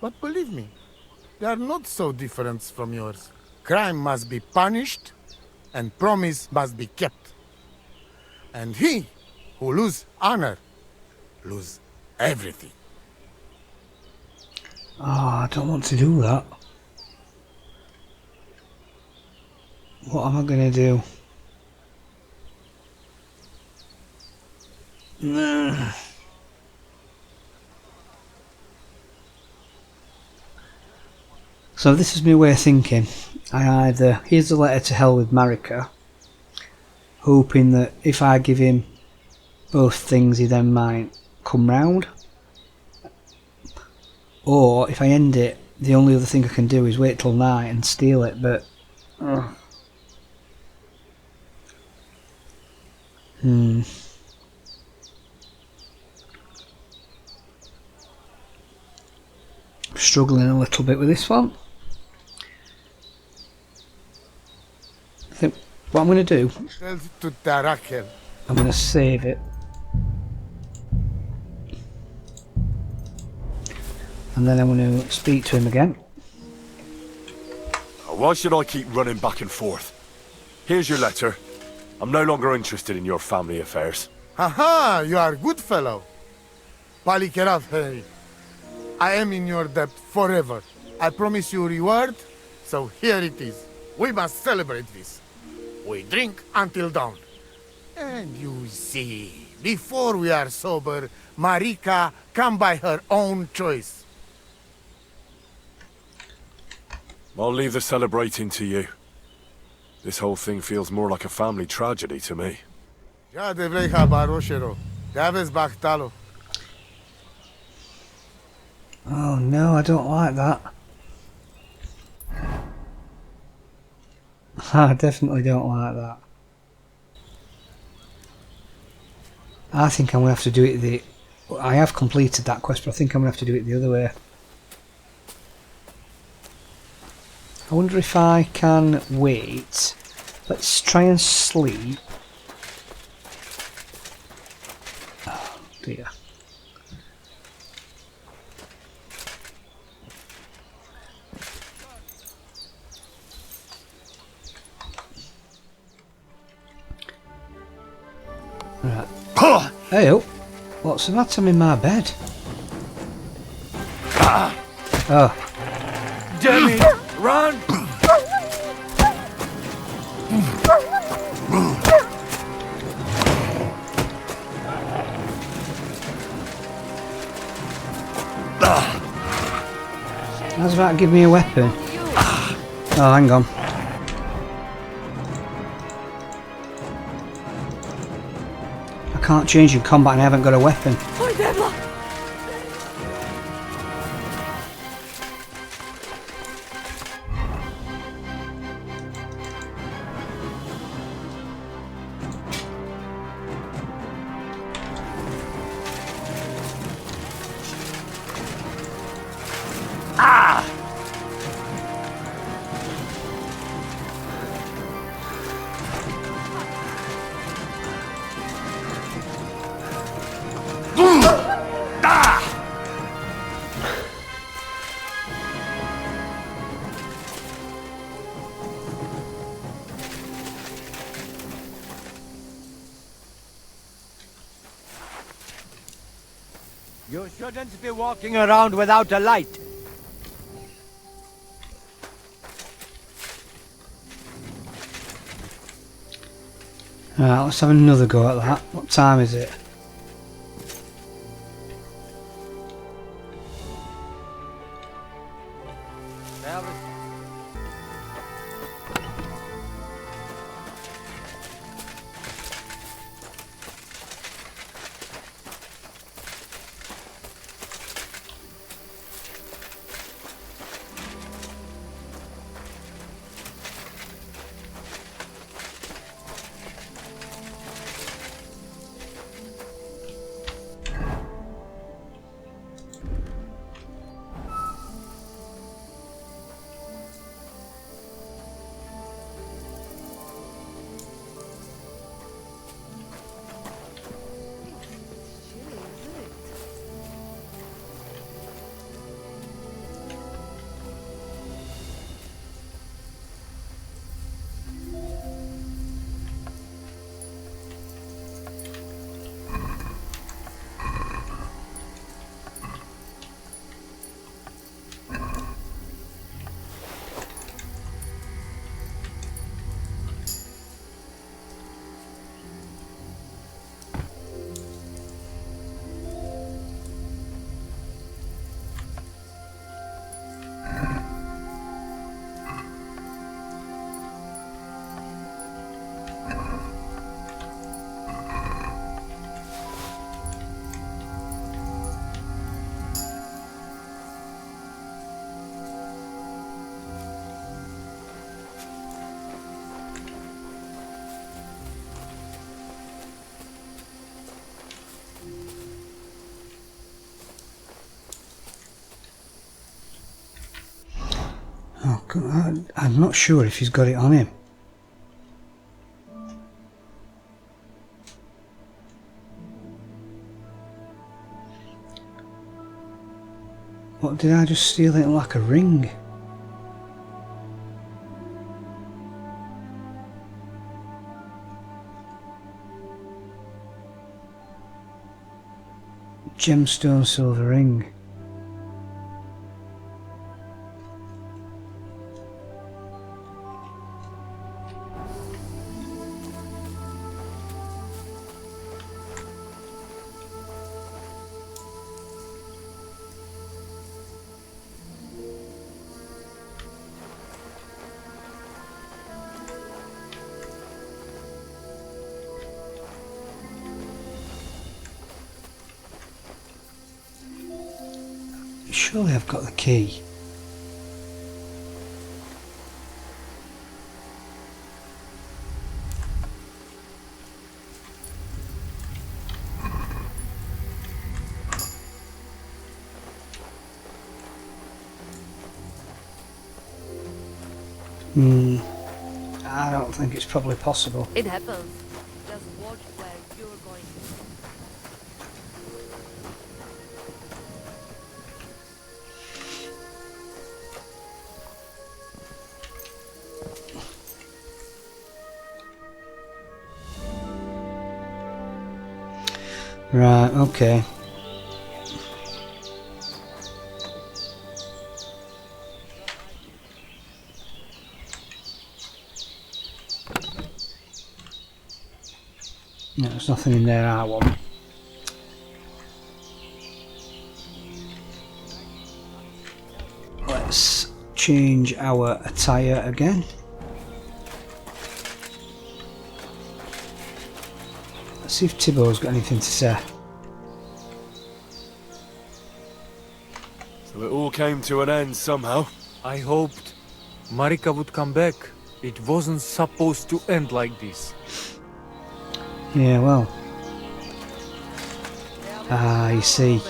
But believe me, they are not so different from yours. Crime must be punished, and promise must be kept. And he who lose honor, lose everything. I don't want to do that. What am I going to do? So this is my way of thinking. I either, here's a letter to hell with Marika, hoping that if I give him both things he then might come round, or if I end it, the only other thing I can do is wait till night and steal it, but struggling a little bit with this one. I think what I'm going to do, I'm going to save it, and then I'm going to speak to him again. Why should I keep running back and forth? Here's your letter. I'm no longer interested in your family affairs. Haha, you are a good fellow. Palikerav, Hermit. I am in your debt forever. I promise you reward, so here it is. We must celebrate this. We drink until dawn. And you see, before we are sober, Marika come by her own choice. I'll leave the celebrating to you. This whole thing feels more like a family tragedy to me. Ja devleha baroshero. Daves bachtalo. Oh no, I don't like that. I definitely don't like that. I think I'm going to have to do it I have completed that quest, but I think I'm going to have to do it the other way. I wonder if I can wait. Let's try and sleep. Oh dear. Right. Hey, oh, what's the matter in my bed? Oh. Demi, run! How's that give me a weapon? Oh, hang on. I can't change in combat and I haven't got a weapon. You shouldn't be walking around without a light. Right, let's have another go at that. What time is it? Oh, God, I'm not sure if he's got it on him. What, did I just steal it like a ring? Gemstone silver ring. Surely I've got the key. I don't think it's probably possible. It happens. Just watch where you're going. Right, okay. No, there's nothing in there I want. Let's change our attire again. Let's see if Tibor's got anything to say. So it all came to an end somehow. I hoped Marika would come back. It wasn't supposed to end like this. Yeah, well. You see.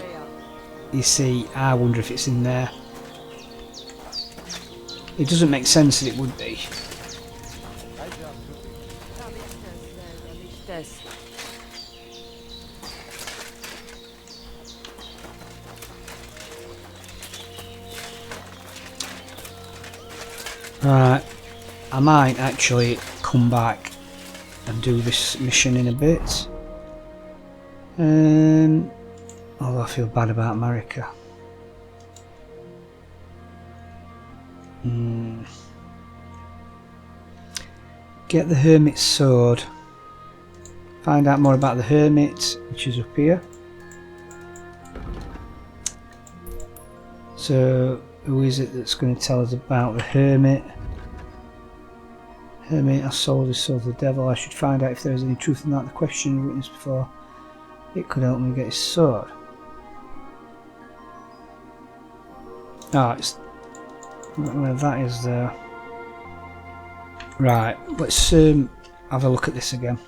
You see, I wonder if it's in there. It doesn't make sense that it would be. Right, I might actually come back and do this mission in a bit. Although I feel bad about Marika. Get the Hermit's sword. Find out more about the Hermit, which is up here. So, who is it that's going to tell us about the Hermit? Hermit has sold his soul to the devil. I should find out if there is any truth in that. The question witnessed before. It could help me get his sword. Ah, it's where that is there. Right, let's have a look at this again.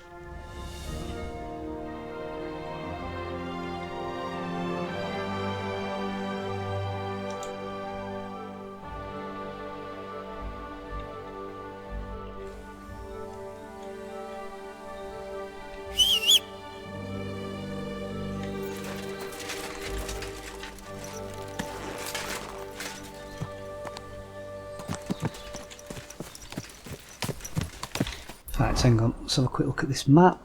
Right, hang on, let's have a quick look at this map.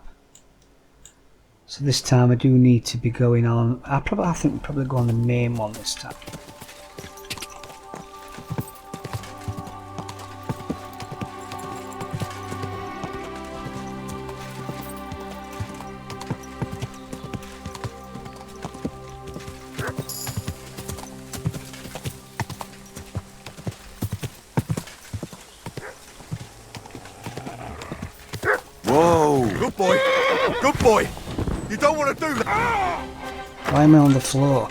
So this time I do need to be going on, I think we'll probably go on the main one this time. Good boy. Good boy. You don't want to do that. Why am I on the floor?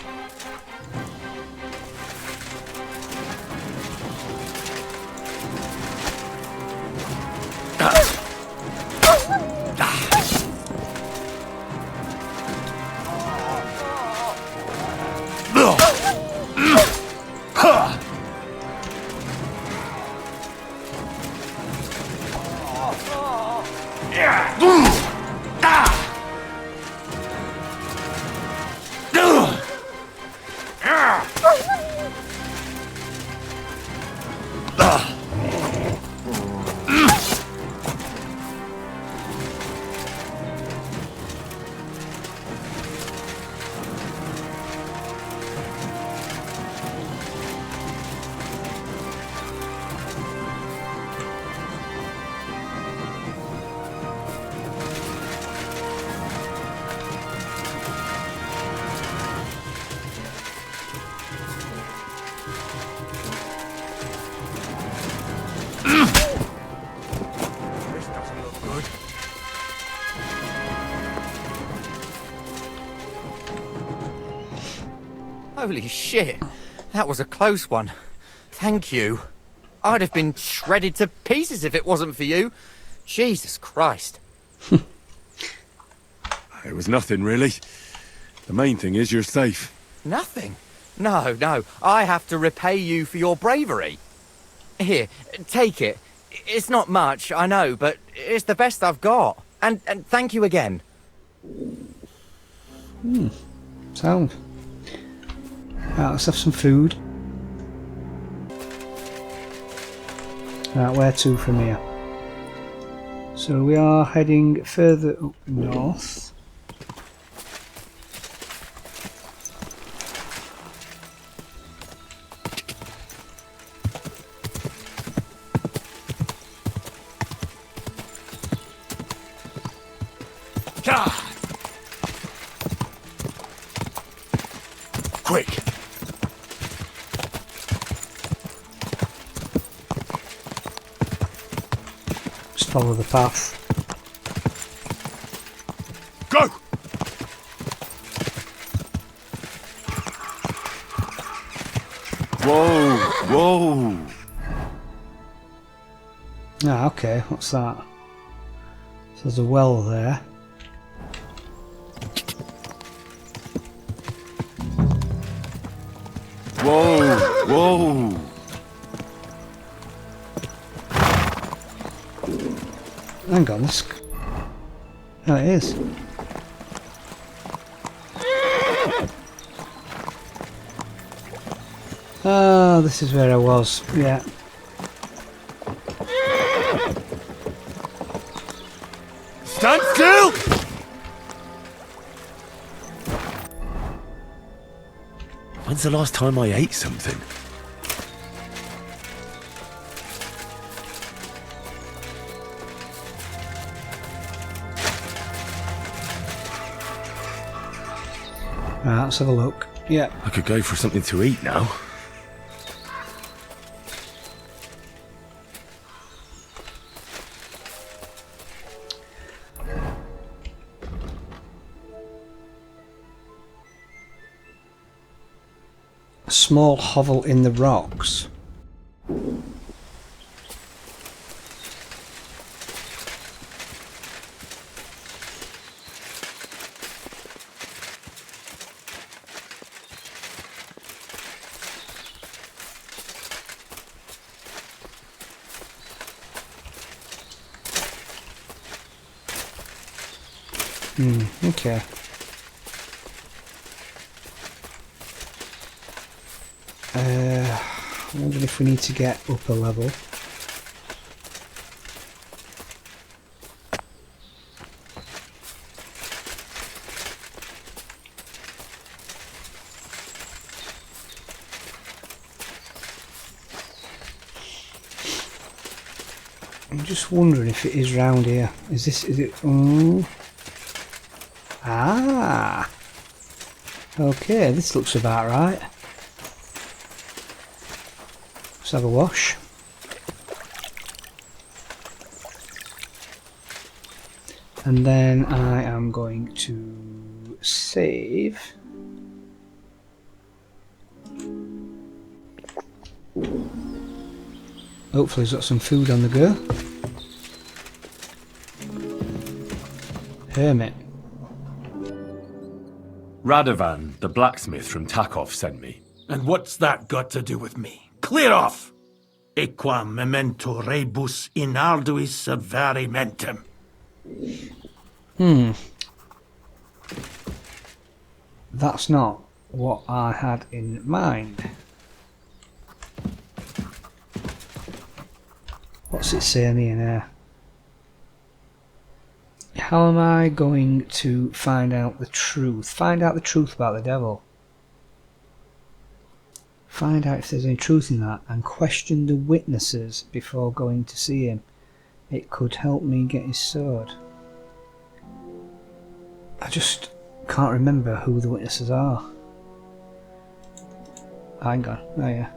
Holy shit. That was a close one. Thank you. I'd have been shredded to pieces if it wasn't for you. Jesus Christ. It was nothing, really. The main thing is you're safe. Nothing? No, no. I have to repay you for your bravery. Here, take it. It's not much, I know, but it's the best I've got. And thank you again. Sound. Right, let's have some food. Right, where to from here? So we are heading further up north. Quick! Just follow the path. Go! Whoa! Whoa! Ah, okay, what's that? So there's a well there. Whoa! Whoa! Hang on, this... Oh, it is. Oh, this is where I was, yeah. Stand still! When's the last time I ate something? Right, let's have a look. Yeah. I could go for something to eat now. A small hovel in the rocks. Okay. I wonder if we need to get up a level. I'm just wondering if it is round here. Is it? Ah! Okay, this looks about right. Let's have a wash. And then I am going to save. Hopefully he's got some food on the go. Hermit. Radavan, the blacksmith from Takov, sent me. And what's that got to do with me? Clear off! Equam memento rebus in arduis serverimentem. That's not what I had in mind. What's it saying here now? How am I going to find out the truth? Find out the truth about the devil. Find out if there's any truth in that and question the witnesses before going to see him. It could help me get his sword. I just can't remember who the witnesses are. Hang on. Oh yeah.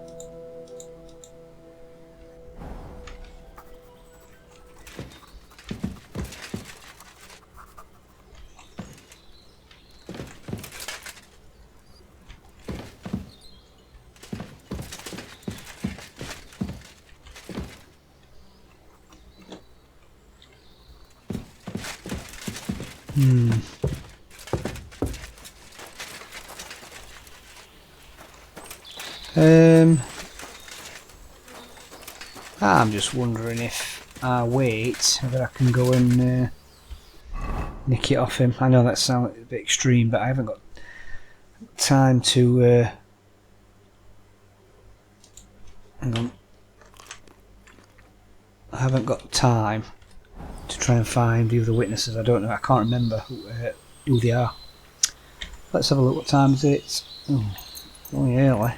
I'm just wondering if I wait, whether I can go and nick it off him. I know that sounds a bit extreme, but I haven't got time to. Hang on. I haven't got time to try and find the other witnesses. I don't know. I can't remember who they are. Let's have a look. What time is it? Oh, only early.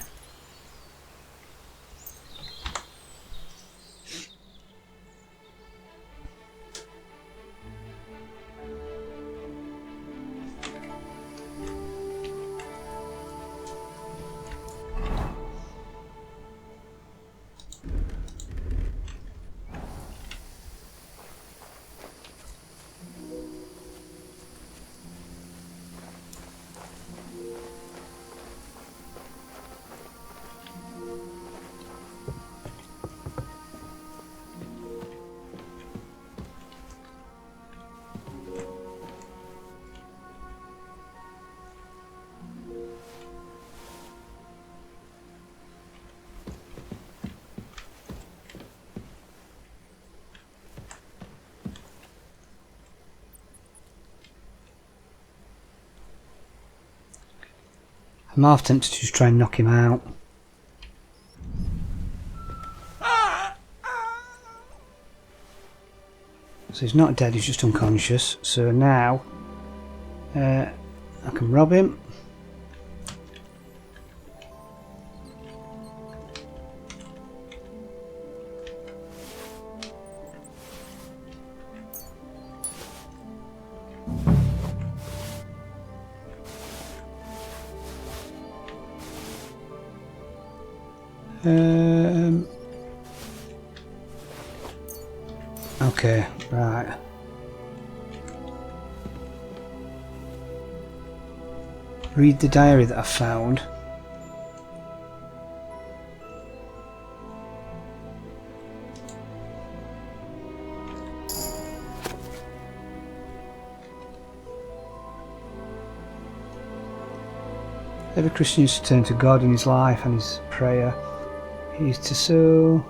I'm half tempted to just try and knock him out. So he's not dead, he's just unconscious. So now I can rob him. Okay, right. Read the diary that I found. Every Christian used to turn to God in his life and his prayer. He used to so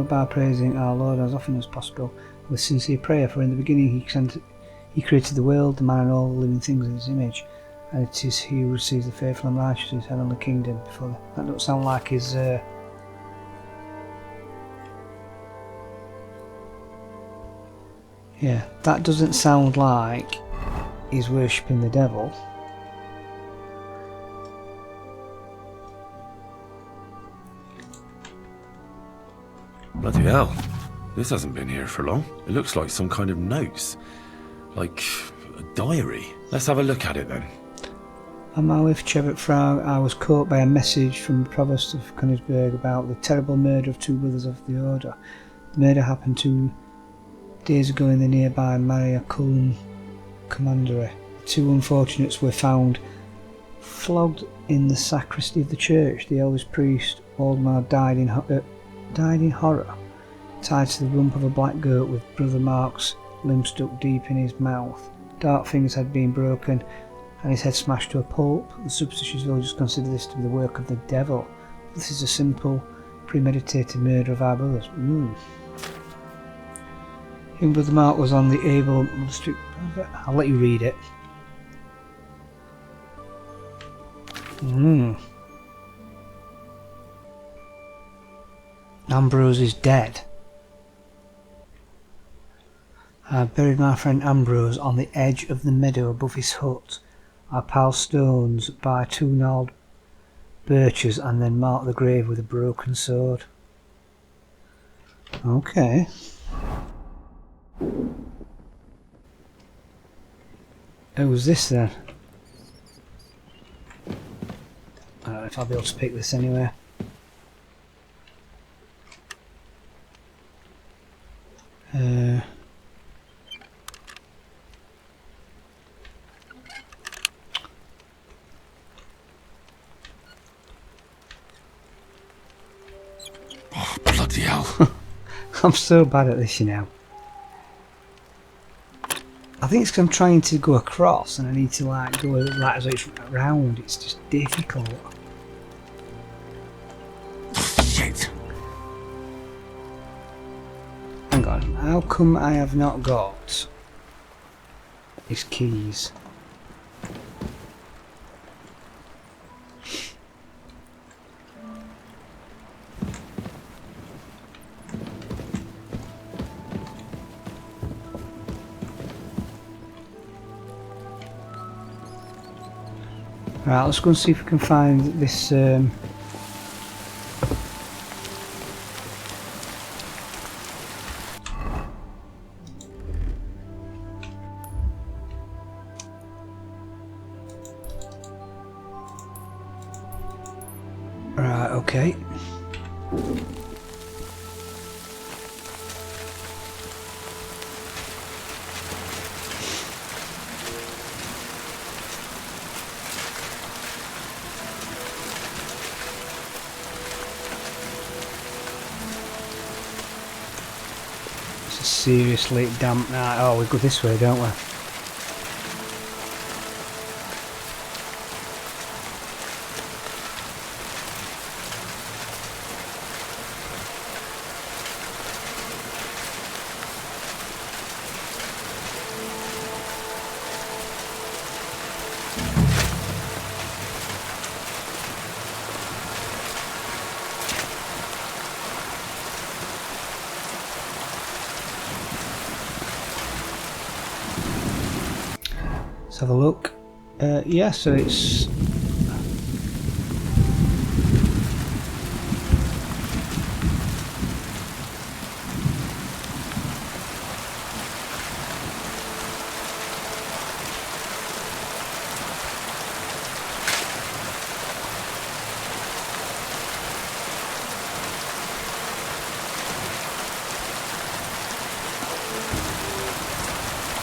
by praising our Lord as often as possible with sincere prayer, for in the beginning he created the world, the man and all the living things in his image, and it is he who receives the faithful and righteous in his heavenly kingdom. Before that don't sound like his yeah, that doesn't sound like he's worshipping the devil. Bloody hell. This hasn't been here for long. It looks like some kind of notes. Like a diary. Let's have a look at it then. On my way for Frau, I was caught by a message from the Provost of Königsberg about the terrible murder of 2 brothers of the Order. The murder happened 2 days ago in the nearby Maria Culm commandery. The 2 unfortunates were found flogged in the sacristy of the church. The eldest priest, Waldemar, died in horror, tied to the rump of a black goat with brother Mark's limb stuck deep in his mouth. Dark fingers had been broken and his head smashed to a pulp. The superstitious villagers consider this to be the work of the devil. This is a simple, premeditated murder of our brothers. Young brother Mark was on the able monastery. I'll let you read it. Ambrose is dead. I buried my friend Ambrose on the edge of the meadow above his hut. I piled stones by 2 gnarled birches and then marked the grave with a broken sword. Okay. Who was this then? I don't know if I'll be able to pick this anywhere. Oh, bloody hell. I'm so bad at this, you know. I think it's because I'm trying to go across and I need to like go like as it's round. It's just difficult. Shit. Hang on, how come I have not got his keys? Right, let's go and see if we can find this right, okay. Seriously damp night. Oh, we go this way, don't we? Let's have a look. Yeah, so it's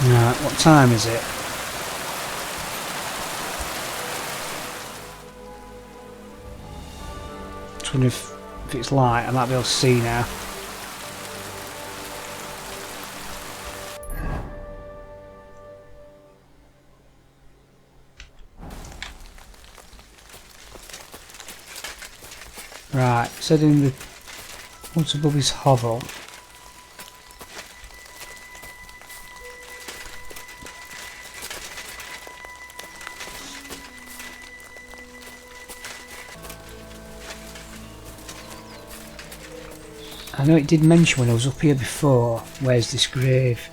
right, what time is it? If it's light, I might be able to see now. Right, said in the once above his hovel. I know it did mention when I was up here before, where's this grave?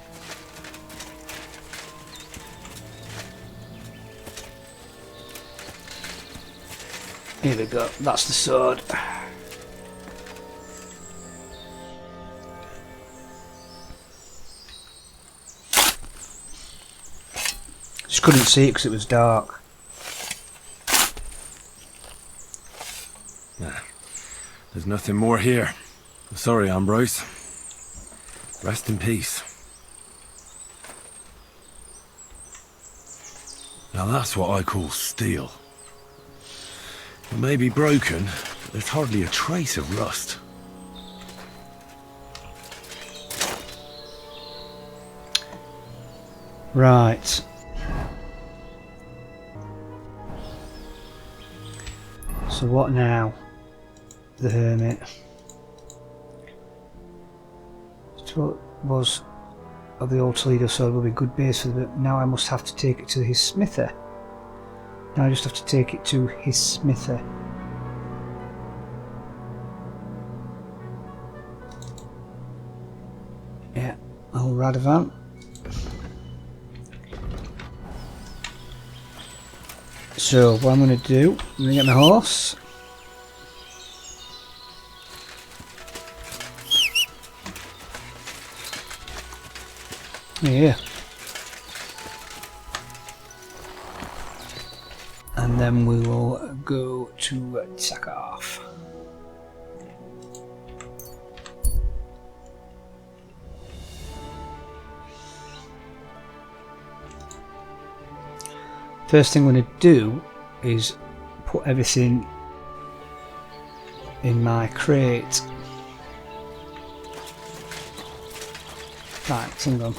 Here we go, that's the sword. Just couldn't see it because it was dark. Nah, there's nothing more here. Sorry, Ambrose. Rest in peace. Now that's what I call steel. It may be broken, but there's hardly a trace of rust. Right. So what now? The Hermit. What was of the old Toledo sword will be good base for the, but now I must have to take it to his smithy. Now I just have to take it to his smithy. Yeah, old Radavan. So what I'm going to do, I'm going to get my horse. Yeah. And then we will go to Sakov. First thing I'm going to do is put everything in my crate. Right, hang on.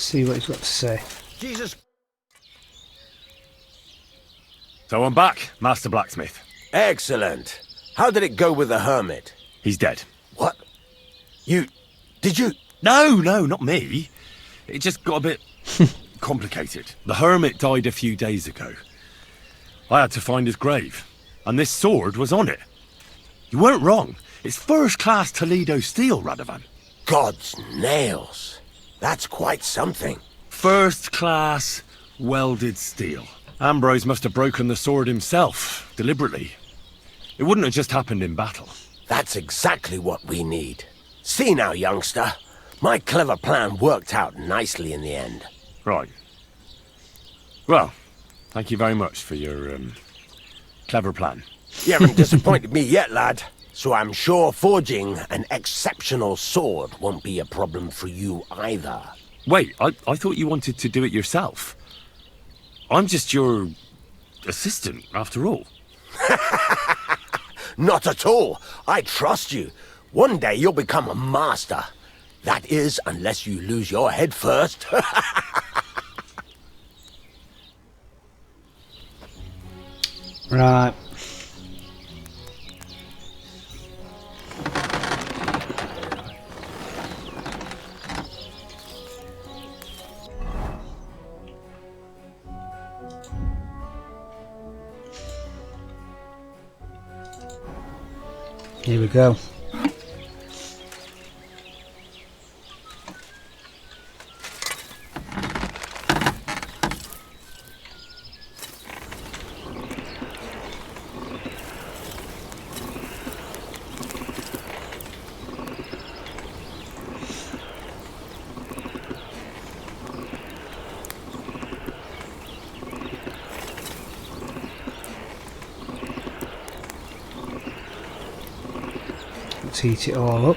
see what he's got to say. Jesus. So I'm back, Master Blacksmith. Excellent. How did it go with the Hermit? He's dead. What? Did you? No, not me. It just got a bit complicated. The Hermit died a few days ago. I had to find his grave, and this sword was on it. You weren't wrong. It's first-class Toledo steel, Radavan. God's nails. That's quite something. First-class welded steel. Ambrose must have broken the sword himself, deliberately. It wouldn't have just happened in battle. That's exactly what we need. See now, youngster. My clever plan worked out nicely in the end. Right. Well, thank you very much for your, clever plan. You haven't disappointed me yet, lad. So I'm sure forging an exceptional sword won't be a problem for you either. Wait, I thought you wanted to do it yourself. I'm just your assistant, after all. Not at all. I trust you. One day you'll become a master. That is, unless you lose your head first. Right. Here we go. Let's heat it all up.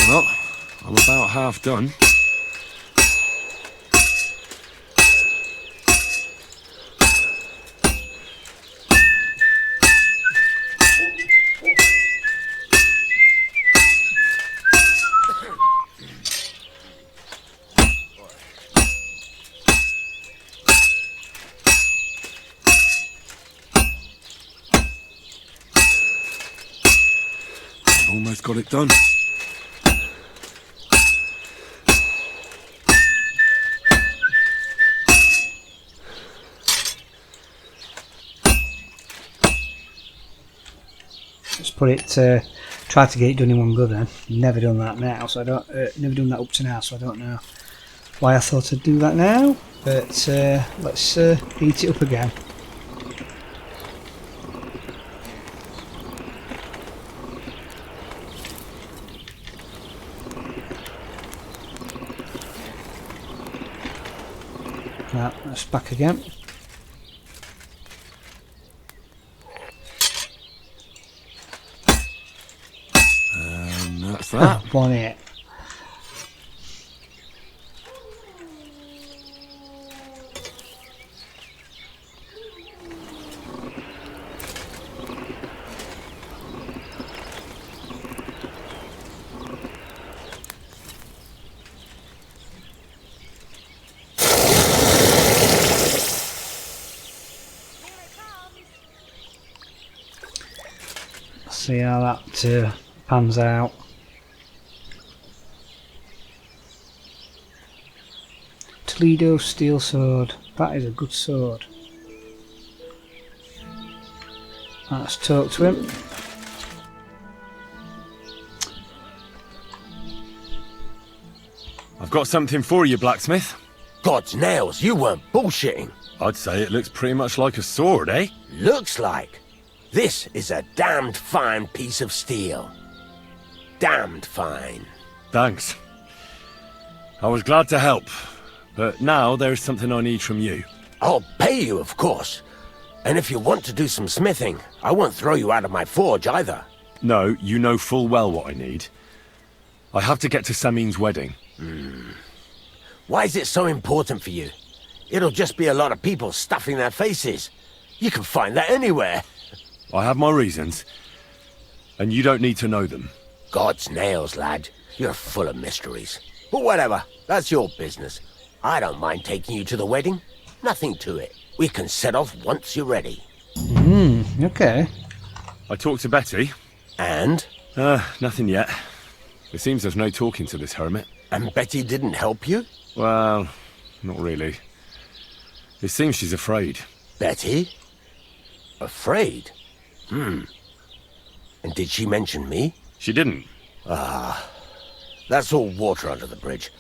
Well, I'm about half done. I've almost got it done. Just put it, try to get it done in one go then. Never done that now, so I don't, never done that up to now, so I don't know why I thought I'd do that now. But let's heat it up again. Right, that's back again. That's that. 1-8. See how that pans out. Toledo steel sword. That is a good sword. Let's talk to him. I've got something for you, blacksmith. God's nails, you weren't bullshitting. I'd say it looks pretty much like a sword, eh? Looks like. This is a damned fine piece of steel. Damned fine. Thanks. I was glad to help, but now there's something I need from you. I'll pay you, of course. And if you want to do some smithing, I won't throw you out of my forge either. No, you know full well what I need. I have to get to Semine's wedding. Why is it so important for you? It'll just be a lot of people stuffing their faces. You can find that anywhere. I have my reasons, and you don't need to know them. God's nails, lad. You're full of mysteries. But whatever, that's your business. I don't mind taking you to the wedding. Nothing to it. We can set off once you're ready. Okay. I talked to Betty. And? Nothing yet. It seems there's no talking to this hermit. And Betty didn't help you? Well, not really. It seems she's afraid. Betty? Afraid? And did she mention me? She didn't. That's all water under the bridge.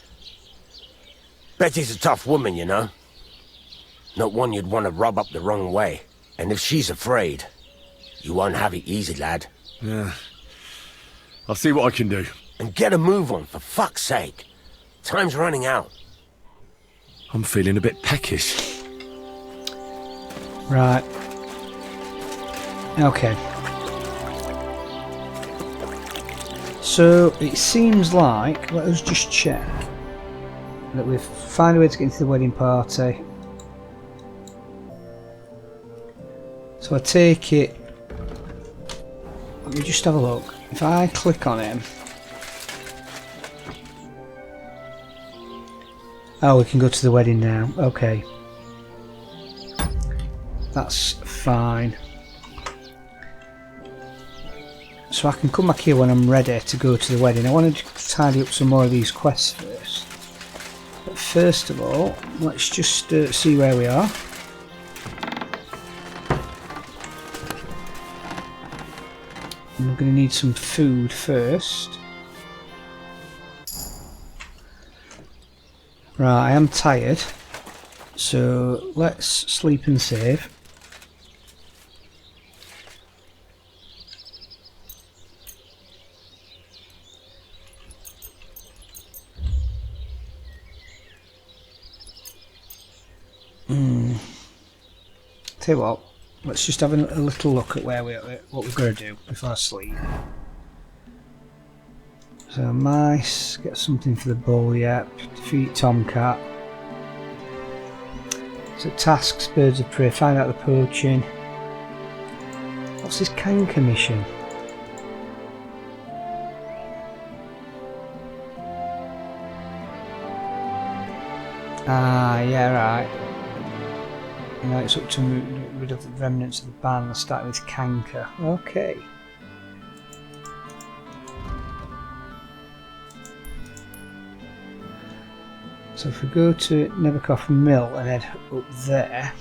Betty's a tough woman, you know. Not one you'd want to rub up the wrong way. And if she's afraid, you won't have it easy, lad. Yeah. I'll see what I can do. And get a move on, for fuck's sake. Time's running out. I'm feeling a bit peckish. Right. Okay. So it seems like, let us just check, that we've found a way to get into the wedding party. So I take it, let me just have a look. If I click on him, oh, we can go to the wedding now. Okay, that's fine. So I can come back here when I'm ready to go to the wedding. I want to tidy up some more of these quests first. But first of all, let's just see where we are. And we're going to need some food first. Right, I am tired. So let's sleep and save. Tell you what, let's just have a little look at where what we're going to do before I sleep. So mice, get something for the bull, yep. Defeat Tomcat. So tasks, birds of prey, find out the poaching. What's this canker mission? Ah, yeah, right. You know, it's up to rid of the remnants of the band, starting with canker. Okay. So if we go to Nevercoff Mill and head up there.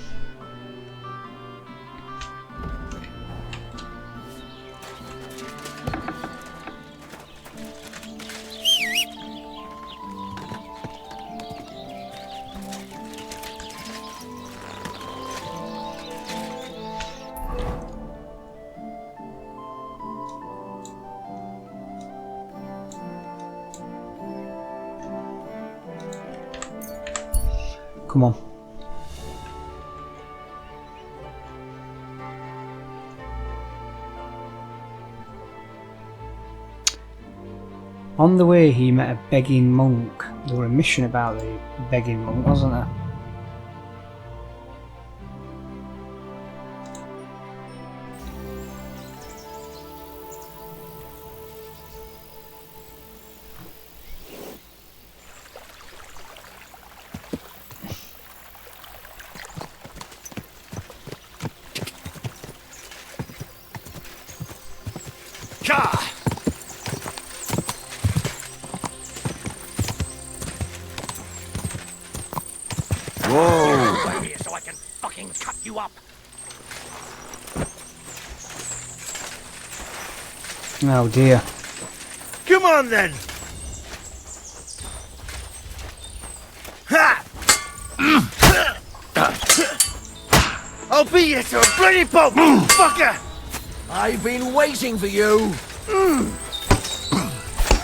Come on. On the way he met a begging monk. There were a mission about the begging monk, wasn't there? Whoa! Over here so I can fucking cut you up. Oh dear. Come on then! Ha! I'll beat you to a bloody pulp, fucker! I've been waiting for you.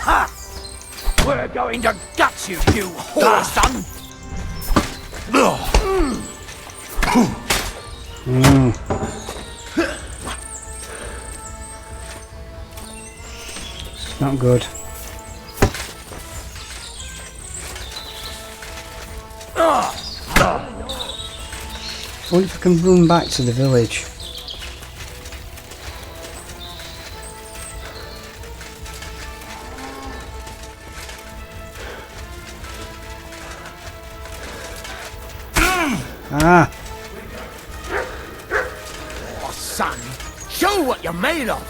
Ha! We're going to gut you, you whore son! It's not good. I wonder if I can run back to the village. Ah! Oh, son, show what you're made of!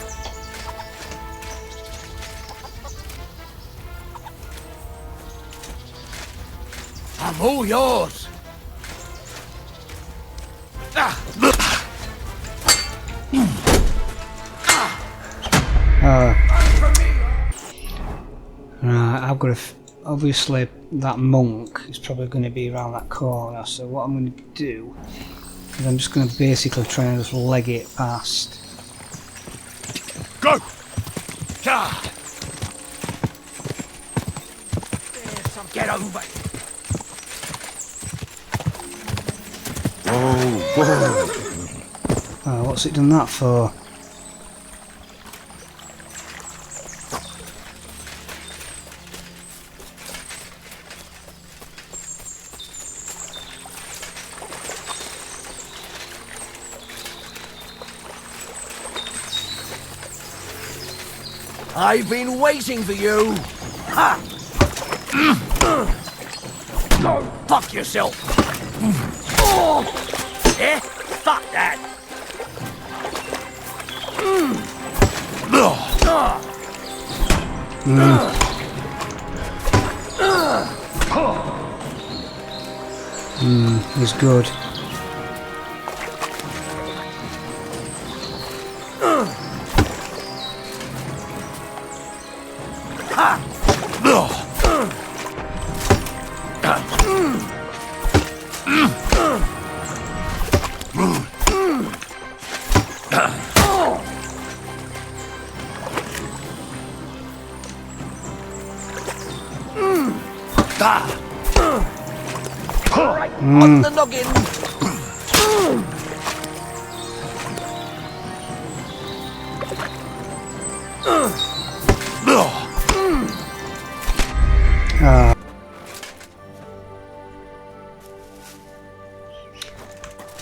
I'm all yours! Right, I've got to. Obviously, that monk is probably going to be around that corner. So what I'm going to do is I'm just going to basically try and just leg it past. Go! Get over! Oh, what's it done that for? I've been waiting for you! Ha! Go fuck yourself! Yeah? Fuck that! He's good. On the noggin!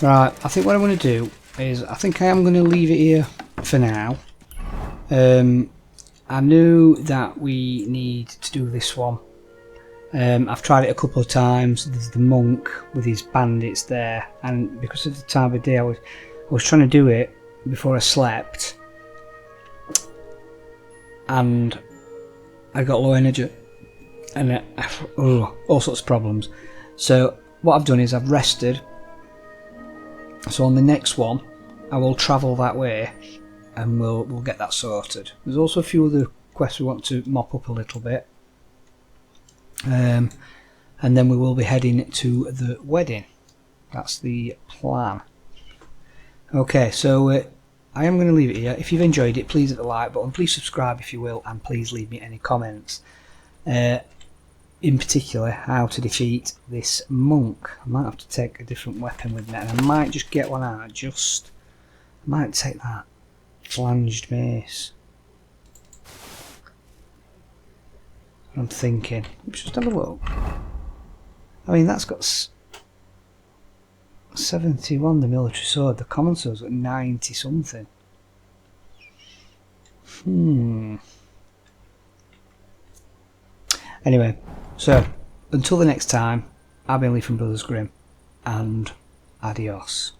Right, I think what I'm going to do is I think I am going to leave it here for now. I knew that we need to do this one. I've tried it a couple of times. There's the monk with his bandits there, and because of the time of day, I was trying to do it before I slept, and I got low energy, and all sorts of problems. So what I've done is I've rested. So on the next one, I will travel that way, and we'll get that sorted. There's also a few other quests we want to mop up a little bit. And then we will be heading to the wedding. That's the plan. Okay, so I am going to leave it here. If you've enjoyed it, please hit the like button, please subscribe if you will, and please leave me any comments. In particular, how to defeat this monk. I might have to take a different weapon with me, and I might just get one out. I might take that flanged mace. I'm thinking. Let's just have a look. I mean, that's got 71, the military sword. The common sword's got 90 something. Anyway, so until the next time, I've been Lee from Brothers Grimm, and adios.